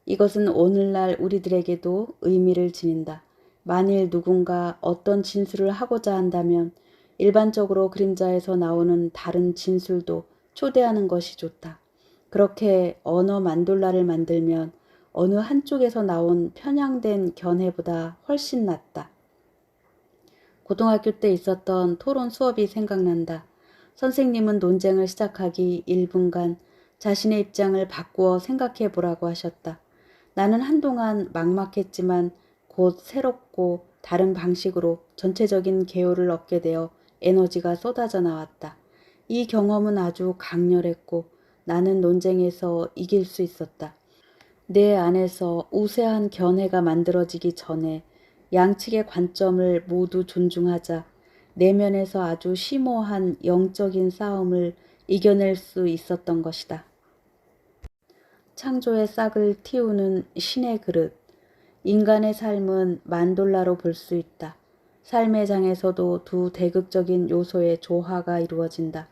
이것은 오늘날 우리들에게도 의미를 지닌다. 만일 누군가 어떤 진술을 하고자 한다면 일반적으로 그림자에서 나오는 다른 진술도 초대하는 것이 좋다. 그렇게 언어 만돌라를 만들면 어느 한쪽에서 나온 편향된 견해보다 훨씬 낫다. 고등학교 때 있었던 토론 수업이 생각난다. 선생님은 논쟁을 시작하기 1분간 자신의 입장을 바꾸어 생각해 보라고 하셨다. 나는 한동안 막막했지만 곧 새롭고 다른 방식으로 전체적인 개요를 얻게 되어 에너지가 쏟아져 나왔다. 이 경험은 아주 강렬했고 나는 논쟁에서 이길 수 있었다. 내 안에서 우세한 견해가 만들어지기 전에 양측의 관점을 모두 존중하자 내면에서 아주 심오한 영적인 싸움을 이겨낼 수 있었던 것이다. 창조의 싹을 틔우는 신의 그릇. 인간의 삶은 만돌라로 볼 수 있다. 삶의 장에서도 두 대극적인 요소의 조화가 이루어진다.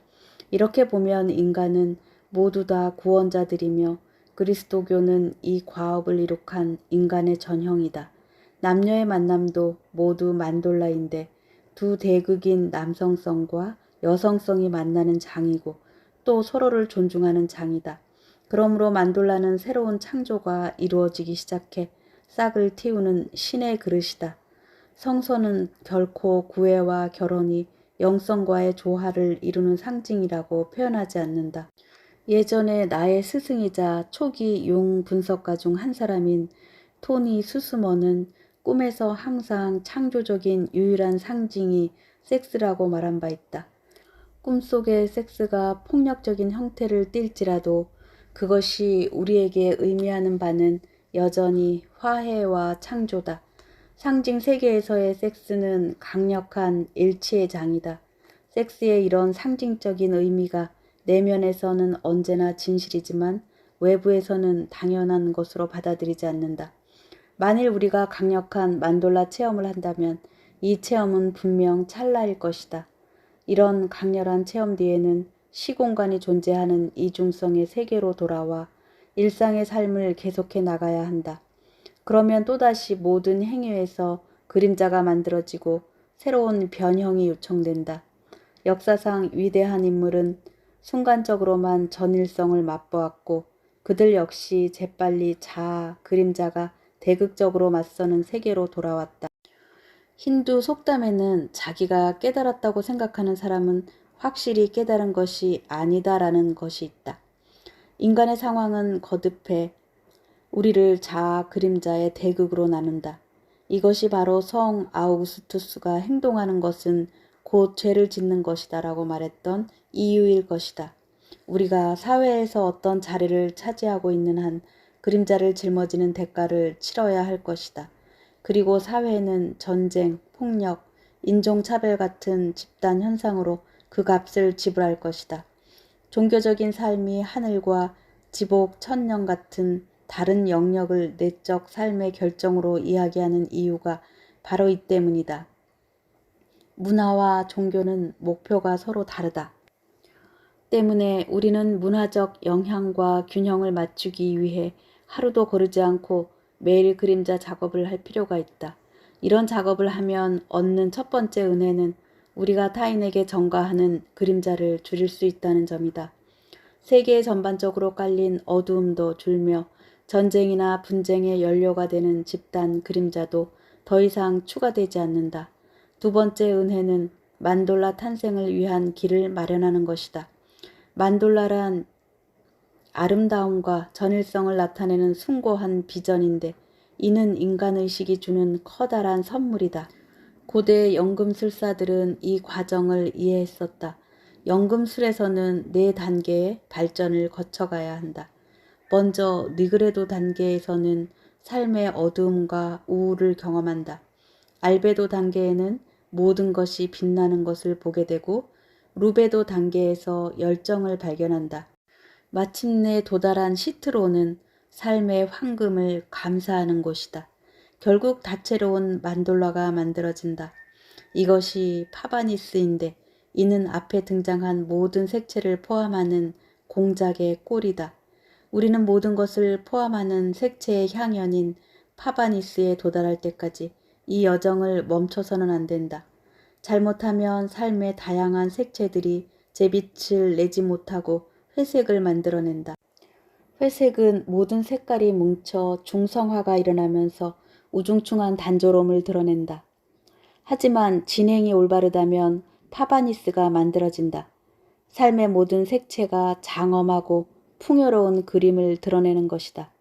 이렇게 보면 인간은 모두 다 구원자들이며 그리스도교는 이 과업을 이룩한 인간의 전형이다. 남녀의 만남도 모두 만돌라인데 두 대극인 남성성과 여성성이 만나는 장이고 또 서로를 존중하는 장이다. 그러므로 만돌라는 새로운 창조가 이루어지기 시작해 싹을 틔우는 신의 그릇이다. 성서는 결코 구애와 결혼이 영성과의 조화를 이루는 상징이라고 표현하지 않는다. 예전에 나의 스승이자 초기 용 분석가 중 한 사람인 토니 수스머는 꿈에서 항상 창조적인 유일한 상징이 섹스라고 말한 바 있다. 꿈속의 섹스가 폭력적인 형태를 띨지라도 그것이 우리에게 의미하는 바는 여전히 화해와 창조다. 상징 세계에서의 섹스는 강력한 일치의 장이다. 섹스의 이런 상징적인 의미가 내면에서는 언제나 진실이지만 외부에서는 당연한 것으로 받아들이지 않는다. 만일 우리가 강력한 만돌라 체험을 한다면 이 체험은 분명 찰나일 것이다. 이런 강렬한 체험 뒤에는 시공간이 존재하는 이중성의 세계로 돌아와 일상의 삶을 계속해 나가야 한다. 그러면 또다시 모든 행위에서 그림자가 만들어지고 새로운 변형이 요청된다. 역사상 위대한 인물은 순간적으로만 전일성을 맛보았고 그들 역시 재빨리 자아, 그림자가 대극적으로 맞서는 세계로 돌아왔다. 힌두 속담에는 자기가 깨달았다고 생각하는 사람은 확실히 깨달은 것이 아니다라는 것이 있다. 인간의 상황은 거듭해 우리를 자아, 그림자의 대극으로 나눈다. 이것이 바로 성 아우구스투스가 행동하는 것은 곧 죄를 짓는 것이다 라고 말했던 이유일 것이다. 우리가 사회에서 어떤 자리를 차지하고 있는 한 그림자를 짊어지는 대가를 치러야 할 것이다. 그리고 사회는 전쟁, 폭력, 인종차별 같은 집단 현상으로 그 값을 지불할 것이다. 종교적인 삶이 하늘과 지복, 천령 같은 다른 영역을 내적 삶의 결정으로 이야기하는 이유가 바로 이 때문이다. 문화와 종교는 목표가 서로 다르다. 때문에 우리는 문화적 영향과 균형을 맞추기 위해 하루도 거르지 않고 매일 그림자 작업을 할 필요가 있다. 이런 작업을 하면 얻는 첫 번째 은혜는 우리가 타인에게 전가하는 그림자를 줄일 수 있다는 점이다. 세계 전반적으로 깔린 어두움도 줄며 전쟁이나 분쟁의 연료가 되는 집단 그림자도 더 이상 추가되지 않는다. 두 번째 은혜는 만돌라 탄생을 위한 길을 마련하는 것이다. 만돌라란 아름다움과 전일성을 나타내는 숭고한 비전인데 이는 인간의식이 주는 커다란 선물이다. 고대 연금술사들은 이 과정을 이해했었다. 연금술에서는 4단계의 발전을 거쳐가야 한다. 먼저 니그레도 단계에서는 삶의 어두움과 우울을 경험한다. 알베도 단계에는 모든 것이 빛나는 것을 보게 되고 루베도 단계에서 열정을 발견한다. 마침내 도달한 시트로는 삶의 황금을 감사하는 곳이다. 결국 다채로운 만돌라가 만들어진다. 이것이 파바니스인데 이는 앞에 등장한 모든 색채를 포함하는 공작의 꼴이다. 우리는 모든 것을 포함하는 색채의 향연인 파바니스에 도달할 때까지 이 여정을 멈춰서는 안 된다. 잘못하면 삶의 다양한 색채들이 제빛을 내지 못하고 회색을 만들어낸다. 회색은 모든 색깔이 뭉쳐 중성화가 일어나면서 우중충한 단조로움을 드러낸다. 하지만 진행이 올바르다면 파바니스가 만들어진다. 삶의 모든 색채가 장엄하고 풍요로운 그림을 드러내는 것이다.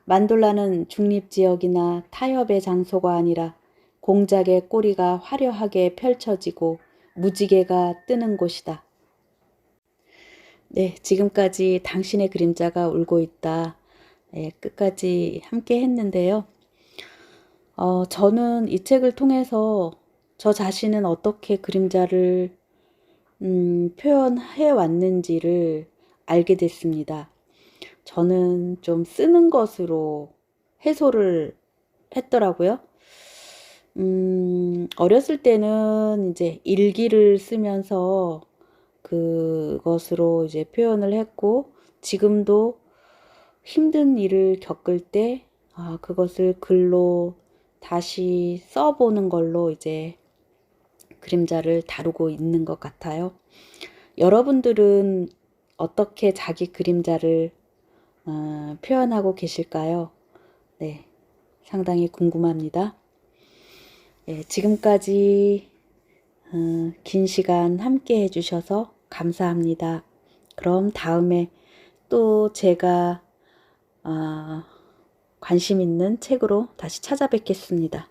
만돌라는 중립지역이나 타협의 장소가 아니라 공작의 꼬리가 화려하게 펼쳐지고 무지개가 뜨는 곳이다. 네, 지금까지 당신의 그림자가 울고 있다. 네, 끝까지 함께 했는데요. 저는 이 책을 통해서 저 자신은 어떻게 그림자를 표현해 왔는지를 알게 됐습니다. 저는 좀 쓰는 것으로 해소를 했더라고요. 어렸을 때는 이제 일기를 쓰면서 그것으로 이제 표현을 했고, 지금도 힘든 일을 겪을 때, 그것을 글로 다시 써보는 걸로 이제 그림자를 다루고 있는 것 같아요. 여러분들은 어떻게 자기 그림자를 표현하고 계실까요? 네, 상당히 궁금합니다. 네, 지금까지 긴 시간 함께 해주셔서 감사합니다. 그럼 다음에 또 제가 관심 있는 책으로 다시 찾아뵙겠습니다.